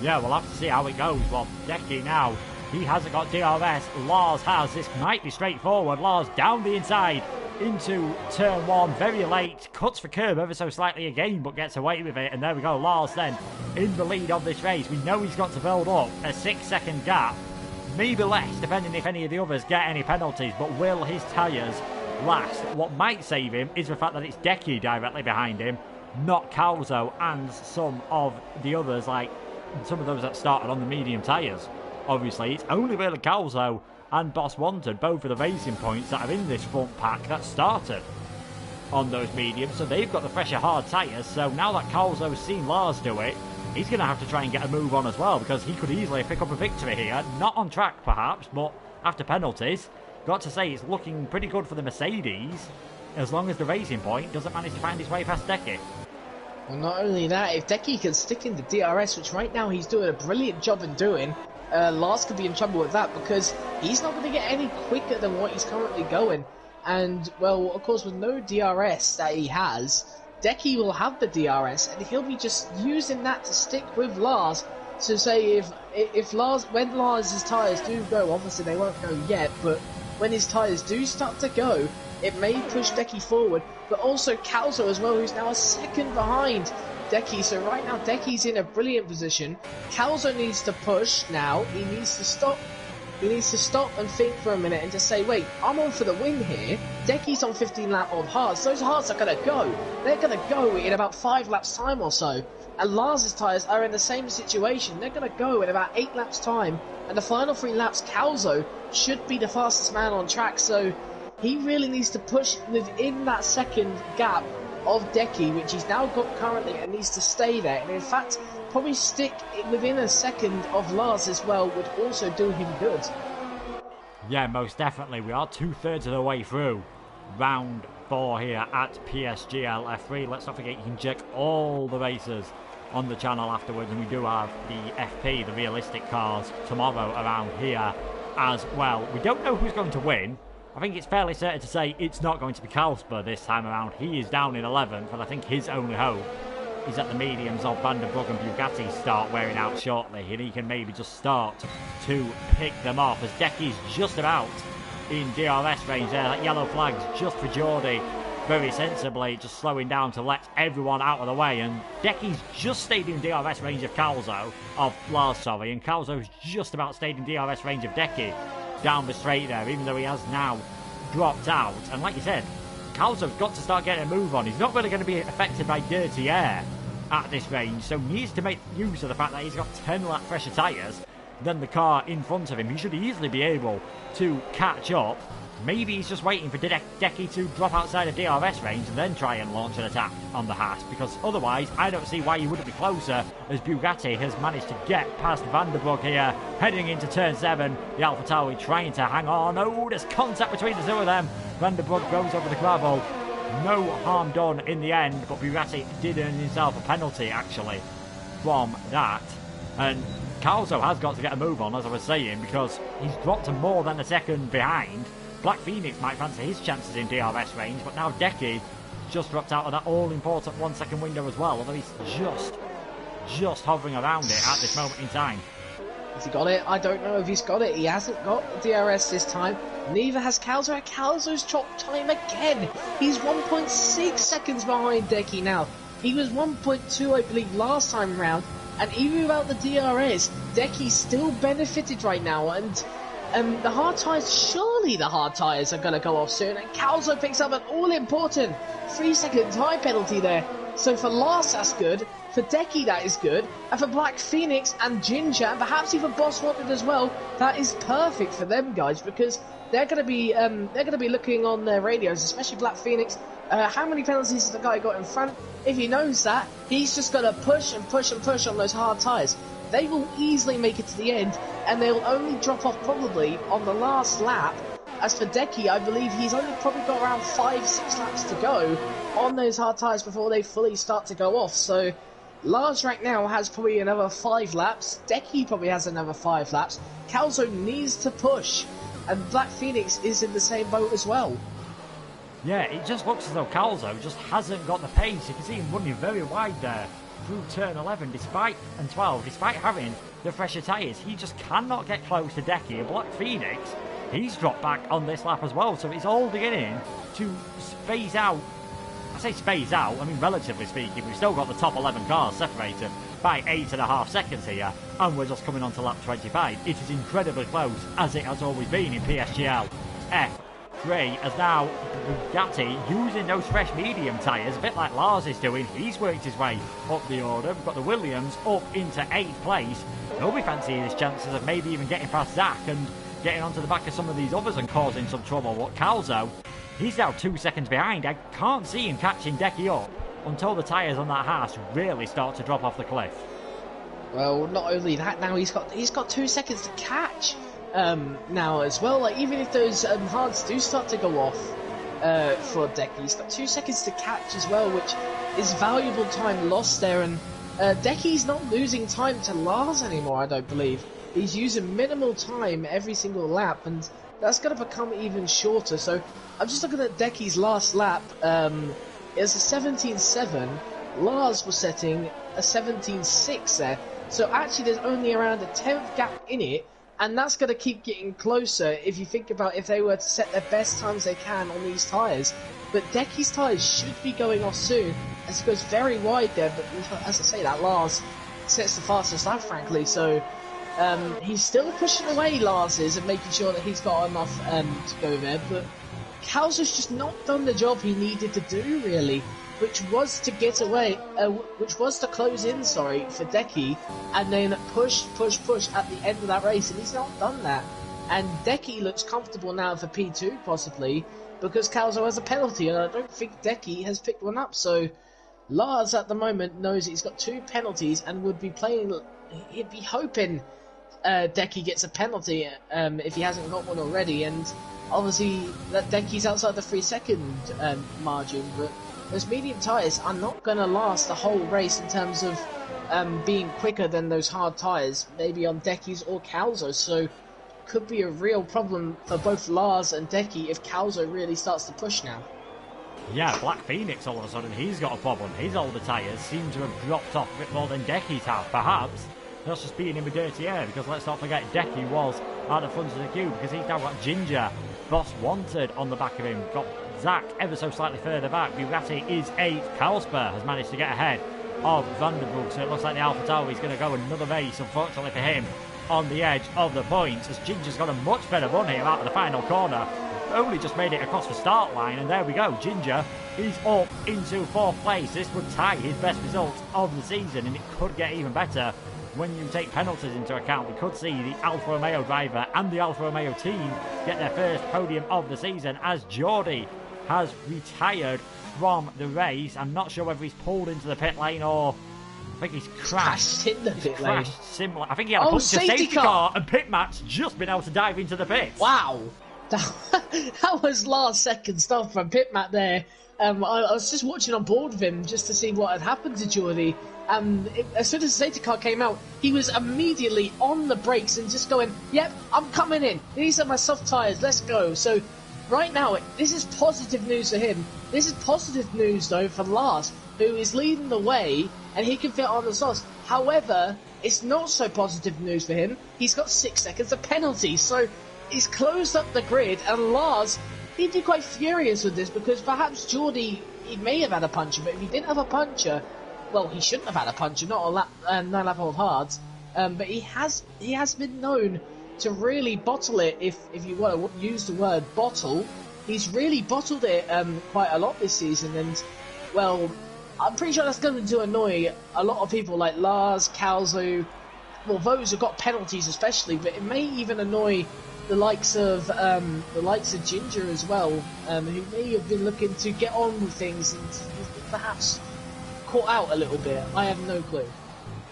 Yeah, we'll have to see how it goes. Well, Decky now, he hasn't got DRS. Lars has. This might be straightforward. Lars down the inside into turn 1, very late, cuts for curb ever so slightly again, but gets away with it. And there we go, Lars then in the lead of this race. We know he's got to build up a 6-second gap, maybe less, depending if any of the others get any penalties. But will his tyres last? What might save him is the fact that it's Decky directly behind him, not Calzo and some of the others, like some of those that started on the medium tyres. Obviously, it's only really Calzo and Boss Wanted, both of the racing points that are in this front pack, that started on those mediums, so they've got the fresher hard tyres. So now that Calzo's seen Lars do it, he's going to have to try and get a move on as well, because he could easily pick up a victory here. Not on track perhaps, but after penalties, got to say it's looking pretty good for the Mercedes, as long as the racing point doesn't manage to find his way past Decky. Well, not only that, if Decky can stick in the DRS, which right now he's doing a brilliant job in doing, Lars could be in trouble with that, because he's not going to get any quicker than what he's currently going. And, well, of course, with no DRS that he has, Decky will have the DRS, and he'll be just using that to stick with Lars. To say if Lars, when Lars' tyres do go, obviously they won't go yet, but when his tyres do start to go, it may push Decky forward, but also Calzo as well, who's now a second behind Decky. So right now Decky's in a brilliant position. Calzo needs to push now. He needs to stop. He needs to stop and think for a minute and just say, wait, I'm on for the win here. Decky's on 15 lap on hards. Those hards are going to go. They're going to go in about 5 laps time or so. And Lars's tyres are in the same situation. They're going to go in about 8 laps time. And the final 3 laps, Calzo should be the fastest man on track. So he really needs to push within that second gap of Decky, which he's now got currently, and needs to stay there. And in fact, probably stick within a second of Lars as well would also do him good. Yeah, most definitely. We are 2/3 of the way through round 4 here at PSGL F3. Let's not forget you can check all the races on the channel afterwards, and we do have the FP, the realistic cars, tomorrow around here as well. We don't know who's going to win. I think it's fairly certain to say it's not going to be Kalsper this time around. He is down in 11th, and I think his only hope is that the mediums of Van der Brugge and Bugatti start wearing out shortly, and he can maybe just start to pick them off, as Decky's just about in DRS range there. That yellow flag's just for Geordie, very sensibly just slowing down to let everyone out of the way, and Decky's just stayed in DRS range of Lars, sorry, and Calzo's just about stayed in DRS range of Decky down the straight there, even though he has now dropped out. And like you said, Calzo's got to start getting a move on. He's not really going to be affected by dirty air at this range, so he needs to make use of the fact that he's got 10 lap fresher tyres than the car in front of him. He should easily be able to catch up. Maybe he's just waiting for Decky to drop outside of DRS range and then try and launch an attack on the Haas, because otherwise I don't see why he wouldn't be closer, as Bugatti has managed to get past Van der Brugge here, heading into turn 7. The AlphaTauri trying to hang on. Oh, there's contact between the two of them. Van der Brugge goes over the gravel. No harm done in the end, but Bugatti did earn himself a penalty actually from that. And Calzo has got to get a move on, as I was saying, because he's dropped to more than a second behind. Black Phoenix might fancy his chances in DRS range, but now Decky just dropped out of that all-important 1 second window as well, although he's just hovering around it at this moment in time. Has he got it? I don't know if he's got it. He hasn't got the DRS this time. Neither has Calzo. Calzo's chopped time again. He's 1.6 seconds behind Decky now. He was 1.2, I believe, last time round. And even without the DRS, Decky still benefited right now. And the hard tyres, surely the hard tyres are going to go off soon. And Calzo picks up an all-important 3-second time penalty there. So for Lars, that's good. For Decky, that is good. And for Black Phoenix and Ginger, and perhaps even Boss Wanted as well, that is perfect for them guys, because they're going to be looking on their radios, especially Black Phoenix. How many penalties has the guy got in front? If he knows that, he's just going to push and push and push on those hard tyres. They will easily make it to the end, and they'll only drop off probably on the last lap. As for Decky, I believe he's only probably got around 5-6 laps to go on those hard tyres before they fully start to go off. So Lars right now has probably another 5 laps. Decky probably has another 5 laps. Calzo needs to push, and Black Phoenix is in the same boat as well. Yeah, it just looks as though Calzo just hasn't got the pace. You can see him running very wide there through turn 11 and 12, despite having the fresher tyres. He just cannot get close to Decky. And Black Phoenix, he's dropped back on this lap as well, so it's all beginning to phase out. I say phase out, I mean relatively speaking, we've still got the top 11 cars separated by 8.5 seconds here, and we're just coming on to lap 25. It is incredibly close, as it has always been in PSGL F3, as now Bugatti using those fresh medium tyres, a bit like Lars is doing. He's worked his way up the order. We've got the Williams up into 8th place. He'll be fancying his chances of maybe even getting past Zach and getting onto the back of some of these others and causing some trouble. But Calzo, he's now 2 seconds behind. I can't see him catching Decky up until the tyres on that Haas really start to drop off the cliff. Well, not only that, now he's got 2 seconds to catch now as well. Like, even if those hards do start to go off for Decky, he's got 2 seconds to catch as well, which is valuable time lost there. And Decky's not losing time to Lars anymore, I don't believe. He's using minimal time every single lap, and that's going to become even shorter. So I'm just looking at Decky's last lap. It's a 17.7. Lars was setting a 17.6 there. So actually there's only around a 10th gap in it, and that's going to keep getting closer if you think about if they were to set their best times they can on these tyres. But Decky's tyres should be going off soon, as he goes very wide there. But as I say, that Lars sets the fastest lap, frankly. So he's still pushing away Lars's and making sure that he's got enough to go there. But Calzo's just not done the job he needed to do, really, which was to get away, which was to close in, for Decky, and then push at the end of that race, and he's not done that. And Decky looks comfortable now for P2, possibly, because Calzo has a penalty, and I don't think Decky has picked one up. So Lars at the moment knows he's got 2 penalties and would be playing, he'd be hoping Decky gets a penalty if he hasn't got one already, and obviously that Decky's outside the 3-second margin, but those medium tyres are not going to last the whole race in terms of being quicker than those hard tyres, maybe on Decky's or Calzo, so could be a real problem for both Lars and Decky if Calzo really starts to push now. Yeah, Black Phoenix all of a sudden, he's got a problem. His older tyres seem to have dropped off a bit more than Decky's have. Perhaps that's just being in with dirty air, because let's not forget Decky was at the front of the queue, because he's now got Ginger, Boss Wanted on the back of him, got Zach ever so slightly further back. Bugatti is 8th. Carlsberg has managed to get ahead of Vandenbroek, so it looks like the Alpha Tauri is going to go another race, unfortunately for him, on the edge of the points, as Ginger's got a much better run here out of the final corner. Only just made it across the start line, and there we go. Ginger is up into 4th place. This would tie his best result of the season, and it could get even better when you take penalties into account. We could see the Alfa Romeo driver and the Alfa Romeo team get their first podium of the season, as Geordie has retired from the race. I'm not sure whether he's pulled into the pit lane or I think he's crashed in the pit lane. Similar. I think he had a puncture safety car, and Pit Matt's just been able to dive into the pits. Wow. That was last second stuff from Pit Matt there. I was just watching on board with him just to see what had happened to Geordie. As soon as the safety car came out, he was immediately on the brakes and just going, yep, I'm coming in. These are my soft tyres, let's go. So right now, this is positive news for him. This is positive news, though, for Lars, who is leading the way, and he can fit on the sauce. However, it's not so positive news for him. He's got 6 seconds of penalty, so he's closed up the grid, and Lars, he'd be quite furious with this, because perhaps Geordie, he may have had a puncture, but if he didn't have a puncture, well, he shouldn't have had a puncture, not a 9-lap old hards, but he has been known to really bottle it, if you want to use the word bottle. He's really bottled it quite a lot this season, and, well, I'm pretty sure that's going to annoy a lot of people like Lars, Calzo, well, those who got penalties especially, but it may even annoy the likes of Ginger as well, who may have been looking to get on with things and perhaps caught out a little bit. I have no clue.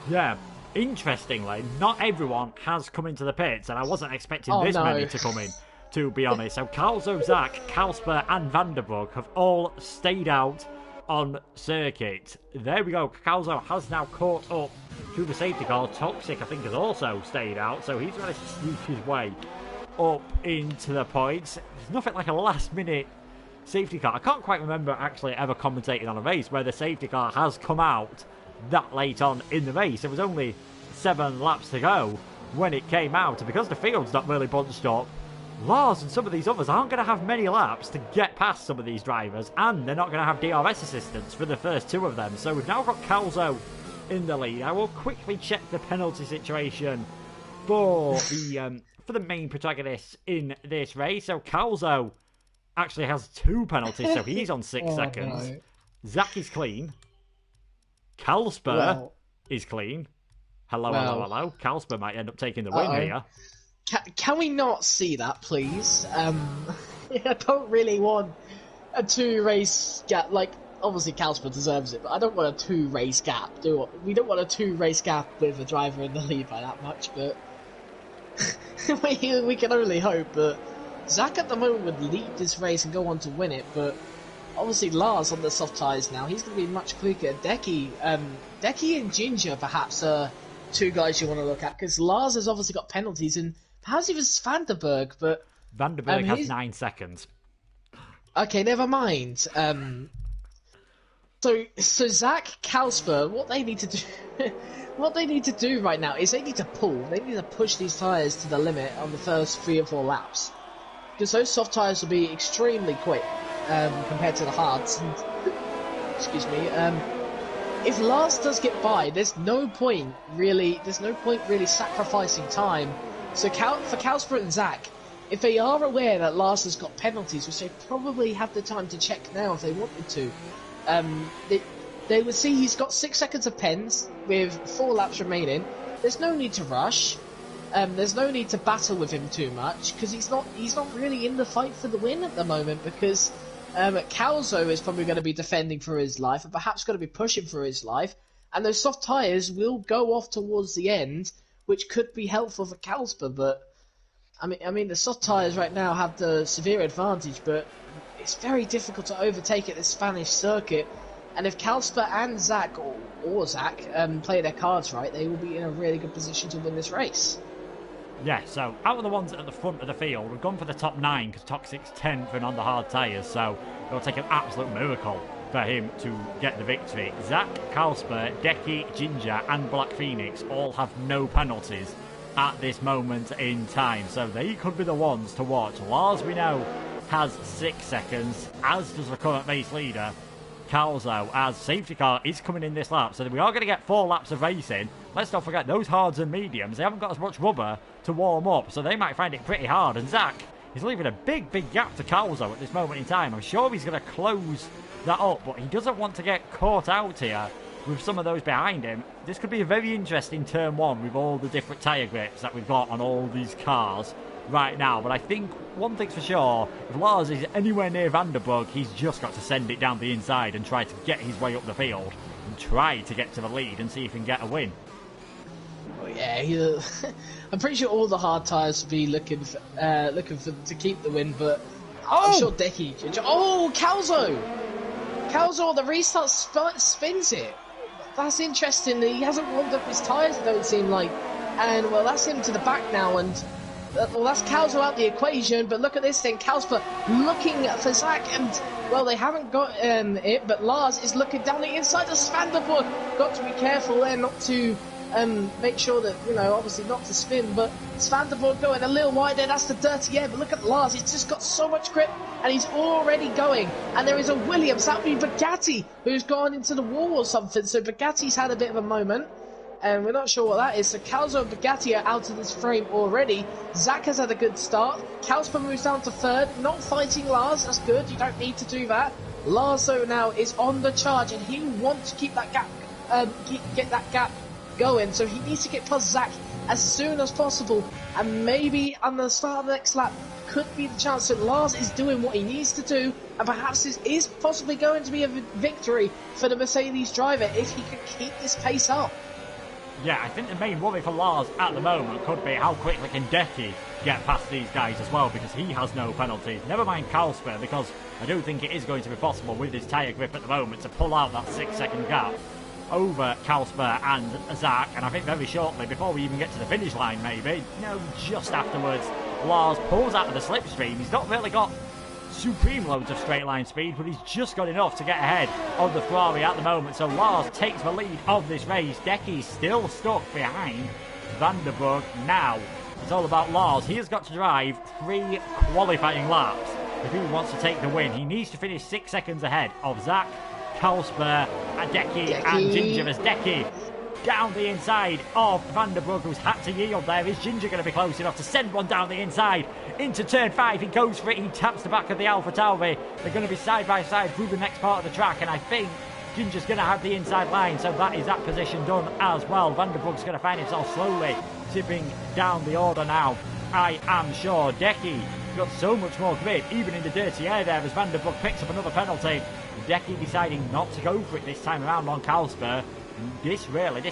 Yeah, interestingly, not everyone has come into the pits, and I wasn't expecting this many to come in, to be honest. So Calzo, Zach, Kalsper and Vandenbroek have all stayed out on circuit. There we go. Calzo has now caught up to the safety car. Toxic, I think, has also stayed out, so he's going to sneak his way up into the points. There's nothing like a last-minute safety car. I can't quite remember actually ever commentating on a race where the safety car has come out that late on in the race. There was only 7 laps to go when it came out, and because the field's not really bunched up, Lars and some of these others aren't going to have many laps to get past some of these drivers, and they're not going to have DRS assistance for the first 2 of them. So we've now got Calzo in the lead. I will quickly check the penalty situation for the main protagonists in this race. So Calzo actually has 2 penalties, so he's on 6 seconds. No. Zach is clean. Kalsper is clean. Hello. Kalsper might end up taking the win here. Can we not see that, please? I don't really want a 2-race gap. Like, obviously Kalsper deserves it, but I don't want a 2-race gap. We don't want a 2-race gap with a driver in the lead by that much, but we can only hope. But Zach at the moment would lead this race and go on to win it, but obviously Lars on the soft tyres now, he's going to be much quicker. Decky and Ginger perhaps are 2 guys you want to look at, because Lars has obviously got penalties, and perhaps even Vandenberg, but Vandenberg has 9 seconds. Okay, never mind. So Zach, Kalsper, what they need to do right now is they need to push these tyres to the limit on the first 3 or 4 laps, because those soft tyres will be extremely quick compared to the hards. And, excuse me. If Lars does get by, there's no point really sacrificing time. So for Kalsper and Zach, if they are aware that Lars has got penalties, which they probably have the time to check now if they wanted to, they would see he's got 6 seconds of pens with 4 laps remaining. There's no need to rush. There's no need to battle with him too much, because he's not really in the fight for the win at the moment, because Calzo is probably going to be defending for his life, and perhaps going to be pushing for his life, and those soft tyres will go off towards the end, which could be helpful for Kalsper, but I mean, the soft tyres right now have the severe advantage, but it's very difficult to overtake at the Spanish circuit. And if Kalsper and Zach, or Zach, play their cards right, they will be in a really good position to win this race. Yeah, so out of the ones at the front of the field, we've gone for the top 9 because Toxic's 10th and on the hard tyres, so it'll take an absolute miracle for him to get the victory. Zach, Kalsper, Decky, Ginger and Black Phoenix all have no penalties at this moment in time, so they could be the ones to watch. Lars, we know, has 6 seconds, as does the current race leader, Calzo, as safety car is coming in this lap, so we are going to get 4 laps of racing. Let's not forget, those hards and mediums, they haven't got as much rubber to warm up, so they might find it pretty hard, and Zach is leaving a big gap to Calzo at this moment in time. I'm sure he's going to close that up, but he doesn't want to get caught out here with some of those behind him. This could be a very interesting turn 1 with all the different tyre grips that we've got on all these cars right now. But I think one thing's for sure, if Lars is anywhere near Vanderburg, he's just got to send it down the inside and try to get his way up the field and try to get to the lead and see if he can get a win. Oh, yeah, I'm pretty sure all the hard tyres will be looking for to keep the win, but I'm sure Decky. Oh, Calzo, the restart spins it. That's interesting. He hasn't warmed up his tyres, it don't seem like. And, well, that's him to the back now. And, well, that's Calzo out the equation. But look at this thing. Kalsper looking for Zach. And, well, they haven't got it. But Lars is looking down the inside of Svanderburg. Got to be careful there not to make sure that, obviously not to spin. But Svanderburg going a little wider. That's the dirty air. But look at Lars. He's just got so much grip. And he's already going. And there is a Williams. That would be Bugatti, who's gone into the wall or something. So Bugatti's had a bit of a moment. And we're not sure what that is. So Calzo and Bugatti are out of this frame already. Zach has had a good start. Kalsper moves down to 3rd. Not fighting Lars. That's good. You don't need to do that. Lars, though, now is on the charge. And he wants to keep that gap, get that gap going. So he needs to get past Zach as soon as possible. And maybe on the start of the next lap, could be the chance that Lars is doing what he needs to do, and perhaps this is possibly going to be a victory for the Mercedes driver if he can keep this pace up. Yeah, I think the main worry for Lars at the moment could be how quickly can Decky get past these guys as well, because he has no penalties. Never mind Kalsper, because I do think it is going to be possible with his tyre grip at the moment to pull out that 6-second gap over Kalsper and Zach, and I think very shortly, before we even get to the finish line maybe, just afterwards, Lars pulls out of the slipstream. He's not really got supreme loads of straight line speed, but he's just got enough to get ahead of the Ferrari at the moment, so Lars takes the lead of this race. Decky's still stuck behind Vanderburg now. It's all about Lars. He has got to drive 3 qualifying laps if he wants to take the win. He needs to finish 6 seconds ahead of Zach, Kalsper, Decky and Ginger, as Decky down the inside of Vanderburg, who's had to yield there. Is Ginger going to be close enough to send one down the inside into turn 5? He goes for it. He taps the back of the Alfa Tauri. They're going to be side by side through the next part of the track, and I think Ginger's going to have the inside line, so that is that position done as well. Vanderburg's going to find himself slowly tipping down the order now, I am sure. Decky got so much more grip, even in the dirty air there, as Vanderburg picks up another penalty. Decky deciding not to go for it this time around on Kalsper. This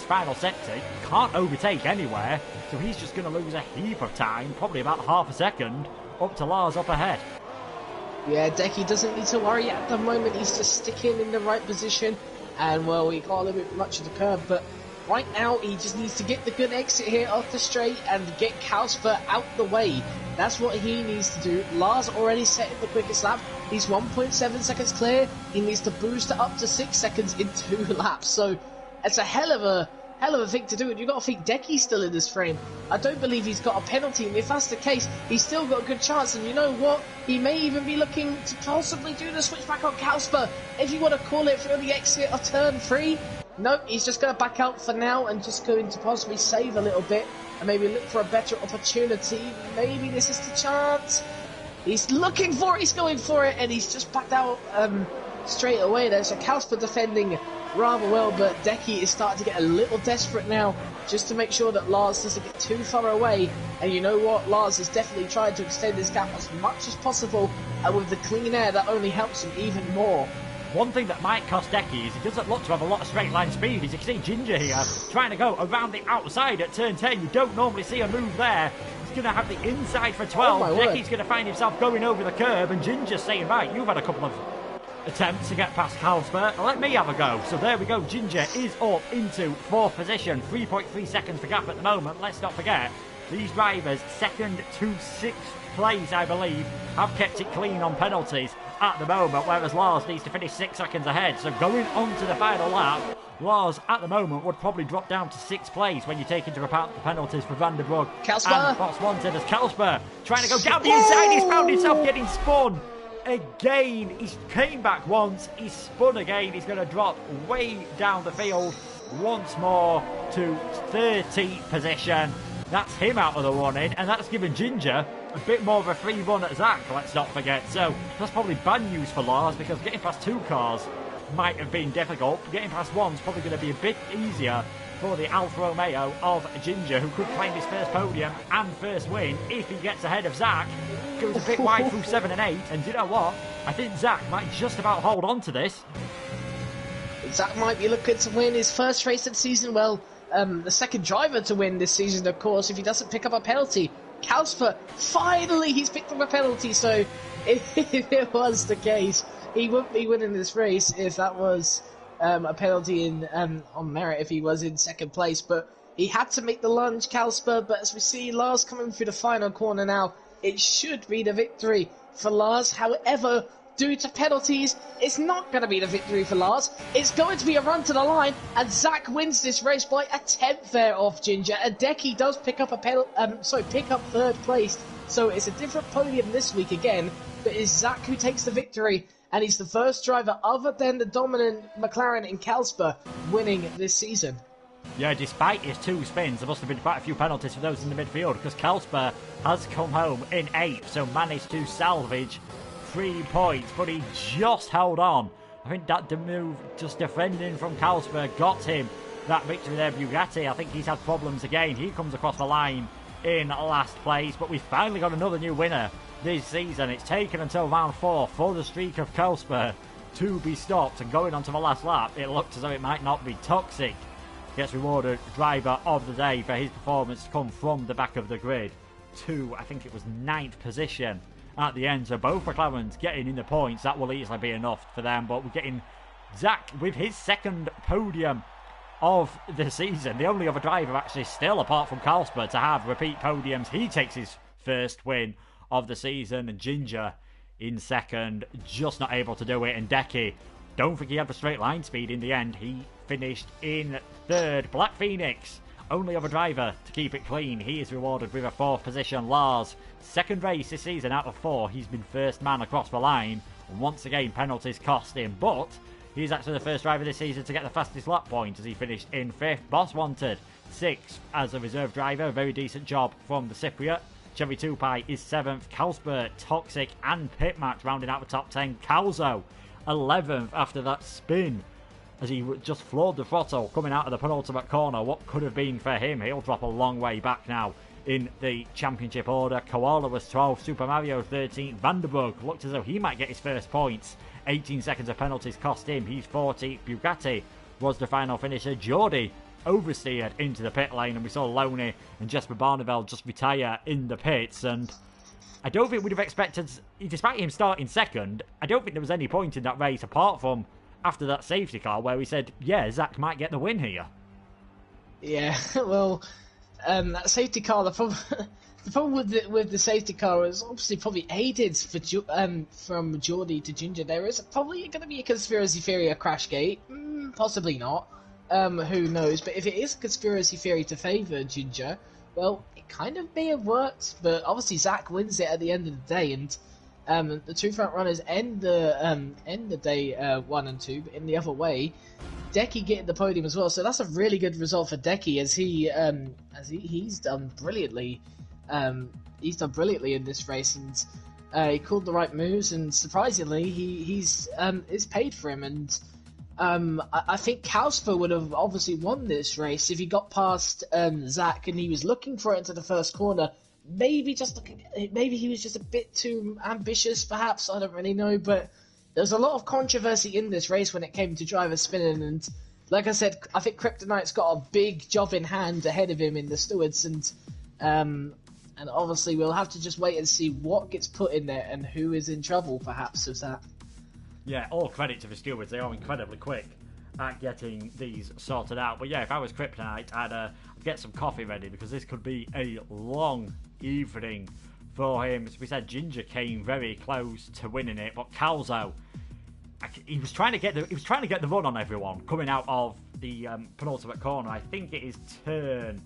final sector can't overtake anywhere, so he's just going to lose a heap of time, probably about half a second, up to Lars up ahead. Yeah, Decky doesn't need to worry at the moment. He's just sticking in the right position, and well, he got a little bit much of the curve, but right now he just needs to get the good exit here off the straight and get Kalsper out the way. That's what he needs to do. Lars already set the quickest lap. He's 1.7 seconds clear. He needs to boost it up to 6 seconds in 2 laps. So it's a hell of a thing to do, and you've got to think Decky's still in this frame. I don't believe he's got a penalty, and if that's the case, he's still got a good chance, and you know what? He may even be looking to possibly do the switchback on Kalsper, if you want to call it, for the exit of turn 3. Nope, he's just going to back out for now, and just going to possibly save a little bit, and maybe look for a better opportunity. Maybe this is the chance. He's looking for it, he's going for it, and he's just backed out straight away there, so Kalsper defending rather well, but Decky is starting to get a little desperate now, just to make sure that Lars doesn't get too far away. And you know what? Lars is definitely trying to extend this gap as much as possible, and with the clean air, that only helps him even more. One thing that might cost Decky is he doesn't look to have a lot of straight line speed. As you can see Ginger here trying to go around the outside at turn 10. You don't normally see a move there. He's going to have the inside for 12. Decky's going to find himself going over the curb, and Ginger's saying, right, you've had a couple of attempts to get past Carlsberg. Let me have a go. So there we go. Ginger is up into 4th position. 3.3 seconds for gap at the moment. Let's not forget, these drivers, 2nd to 6th place, I believe, have kept it clean on penalties at the moment, whereas Lars needs to finish 6 seconds ahead. So going on to the final lap, Lars at the moment would probably drop down to 6th place when you take into account the penalties for Van der Brugge. Kalsper! And what's wanted as Kalsper trying to go down the inside. He's found himself getting spun again. He's came back once, he's spun again. He's going to drop way down the field once more to 13th position. That's him out of the running, and that's given Ginger a bit more of a free run at Zach, let's not forget. So that's probably bad news for Lars, because getting past 2 cars might have been difficult. Getting past 1's probably going to be a bit easier for the Alfa Romeo of Ginger, who could claim his first podium and first win if he gets ahead of Zach. Goes a bit wide through 7 and 8, and you know what? I think Zach might just about hold on to this. Zach might be looking to win his first race of the season. Well, the second driver to win this season, of course, if he doesn't pick up a penalty. Kalsper, finally he's picked up a penalty, so if it was the case, he wouldn't be winning this race if that was a penalty on merit, if he was in 2nd place. But he had to make the lunge, Kalsper, but as we see Lars coming through the final corner now, it should be the victory for Lars. However, due to penalties, it's not going to be the victory for Lars. It's going to be a run to the line, and Zach wins this race by a 10th there off Ginger. And Decky does pick up pick up 3rd place. So it's a different podium this week again, but it's Zach who takes the victory, and he's the first driver other than the dominant McLaren in Kalsper winning this season. Yeah, despite his 2 spins, there must have been quite a few penalties for those in the midfield, because Kalsper has come home in 8th, so managed to salvage 3 points, but he just held on. I think that the move just defending from Carlsberg got him that victory there. Bugatti, I think he's had problems again. He comes across the line in last place, but we finally got another new winner this season. It's taken until round 4 for the streak of Carlsberg to be stopped, and going on to the last lap, it looked as though it might not be. Toxic gets rewarded driver of the day for his performance to come from the back of the grid to, I think it was 9th position at the end. So both McLarens getting in the points. That will easily be enough for them, but we're getting Zach with his 2nd podium of the season. The only other driver actually still, apart from Carlsberg, to have repeat podiums. He takes his first win of the season, and Ginger in 2nd, just not able to do it. And Decky, don't think he had the straight line speed in the end. He finished in 3rd. Black Phoenix, only other driver to keep it clean. He is rewarded with a 4th position. Lars, 2nd race this season out of 4. He's been first man across the line. Once again, penalties cost him, but he's actually the first driver this season to get the fastest lap point, as he finished in 5th. Boss Wanted, 6th as a reserve driver. A very decent job from the Cypriot. Cherry Tupai is 7th. Kalsberg, Toxic, and Pitmatch rounding out the top 10. Calzo, 11th after that spin, as he just floored the throttle coming out of the penultimate corner. What could have been for him? He'll drop a long way back now in the championship order. Koala was 12th, Super Mario 13th. Van der Brugge looked as though he might get his first points. 18 seconds of penalties cost him. He's 40th. Bugatti was the final finisher. Geordie oversteered into the pit lane, and we saw Loney and Jesper Barneveld just retire in the pits. And I don't think we'd have expected, despite him starting 2nd, I don't think there was any point in that race apart from after that safety car where we said, yeah, Zach might get the win here. Yeah, well, that safety car, the problem with the safety car is obviously probably aided from Geordie to Ginger. There is probably going to be a conspiracy theory of Crashgate. Possibly not. Who knows? But if it is a conspiracy theory to favour Ginger, well, it kind of may have worked. But obviously Zach wins it at the end of the day, and the 2 front runners end the day 1 and 2, but in the other way, Decky getting the podium as well. So that's a really good result for Decky, as he's done brilliantly. He's done brilliantly in this race, and he called the right moves, and surprisingly, he's it's paid for him. And I think Kalsper would have obviously won this race if he got past Zach, and he was looking for it into the first corner. Maybe he was just a bit too ambitious, perhaps. I don't really know, but There's a lot of controversy in this race when it came to driver spinning, and like I said, I think Kryptonite's got a big job in hand ahead of him in the stewards, and obviously we'll have to just wait and see what gets put in there and who is in trouble, perhaps, with that. Yeah, all credit to the stewards. They are incredibly quick at getting these sorted out. But yeah, if I was Kryptonite, I'd get some coffee ready, because this could be a long evening for him. As we said, Ginger came very close to winning it, but Calzo, he was trying to get the run on everyone coming out of the penultimate corner. I think it is turn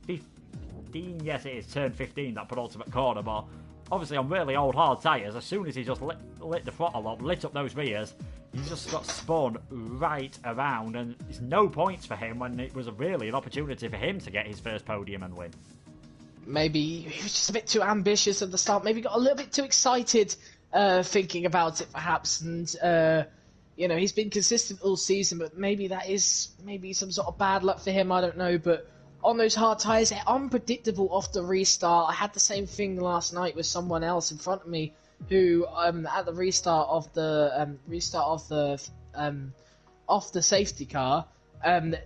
15. Yes, it is turn 15, that penultimate corner. But obviously on really old hard tyres, as soon as he just lit the throttle up, lit up those rears, he just got spun right around, and it's no points for him when it was really an opportunity for him to get his first podium and win. Maybe he was just a bit too ambitious at the start, maybe got a little bit too excited thinking about it, perhaps, and he's been consistent all season, but maybe that is some sort of bad luck for him, I don't know. But on those hard tyres, they're unpredictable off the restart. I had the same thing last night with someone else in front of me who at the restart of the safety car,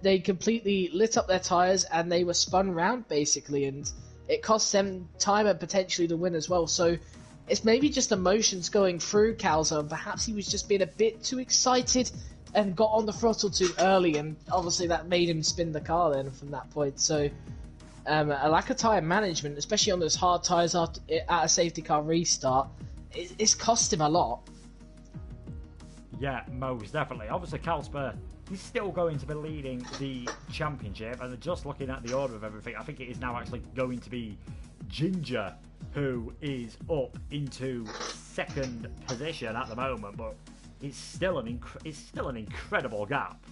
they completely lit up their tyres and they were spun round basically, and it cost them time and potentially the win as well. So it's maybe just emotions going through Calzo, and perhaps he was just being a bit too excited and got on the throttle too early, and obviously that made him spin the car then from that point. So a lack of tyre management, especially on those hard tyres at a safety car restart, it's cost him a lot. Yeah, most definitely. Obviously, Calsper, he's still going to be leading the championship, and just looking at the order of everything, I think it is now actually going to be Ginger who is up into second position at the moment, but it's still an incredible gap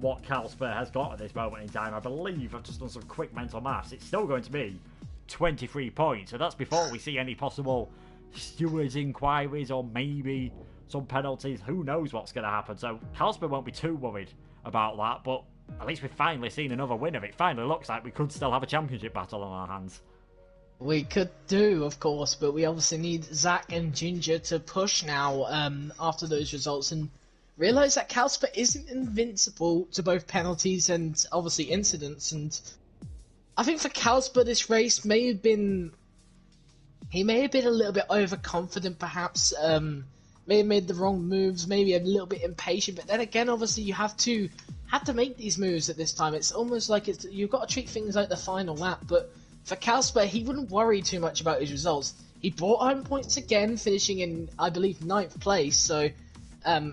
what Calsper has got at this moment in time. I believe I've just done some quick mental maths. It's still going to be 23 points, so that's before we see any possible stewards inquiries or maybe some penalties. Who knows what's going to happen? So Calsper won't be too worried about that, but at least we've finally seen another winner. It finally looks like we could still have a championship battle on our hands. We could do, of course, but we obviously need Zach and Ginger to push now after those results, and realise that Calsper isn't invincible to both penalties and obviously incidents. And I think for Calsper, this race may have been a little bit overconfident, perhaps. May have made the wrong moves, maybe a little bit impatient. But then again, obviously, you have to make these moves at this time. It's almost like you've got to treat things like the final lap. But for Calsper, he wouldn't worry too much about his results. He brought home points again, finishing in, I believe, 9th place. So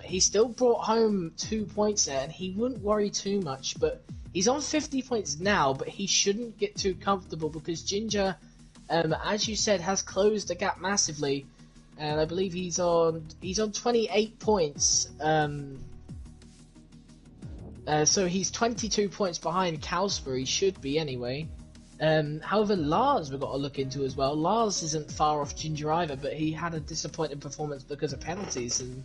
he still brought home 2 points there, and he wouldn't worry too much. But he's on 50 points now, but he shouldn't get too comfortable, because Ginger, as you said, has closed the gap massively. And I believe he's on 28 points. So he's 22 points behind Calsper. He should be anyway. However, Lars we've got to look into as well. Lars isn't far off Ginger either, but he had a disappointing performance because of penalties, and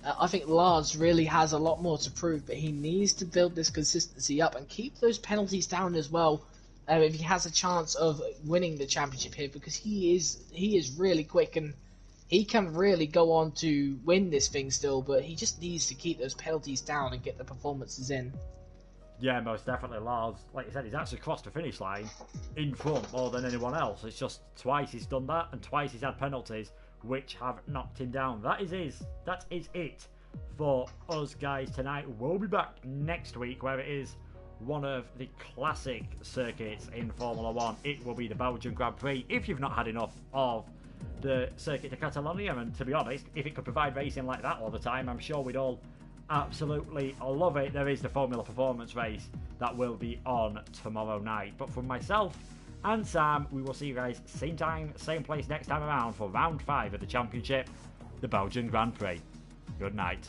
I think Lars really has a lot more to prove, but he needs to build this consistency up and keep those penalties down as well, if he has a chance of winning the championship here, because he is really quick and he can really go on to win this thing still, but he just needs to keep those penalties down and get the performances in. Yeah, most definitely. Lars, like you said, he's actually crossed the finish line in front more than anyone else. It's just twice he's done that, and twice he's had penalties which have knocked him down. That is it for us guys tonight. We'll be back next week, where it is one of the classic circuits in Formula 1. It will be the Belgian Grand Prix. If you've not had enough of the Circuit de Catalonia, and to be honest, if it could provide racing like that all the time, I'm sure we'd all absolutely love it. There is the Formula Performance race that will be on tomorrow night. But from myself and Sam, we will see you guys same time, same place next time around for round 5 of the championship, the Belgian Grand Prix. Good night.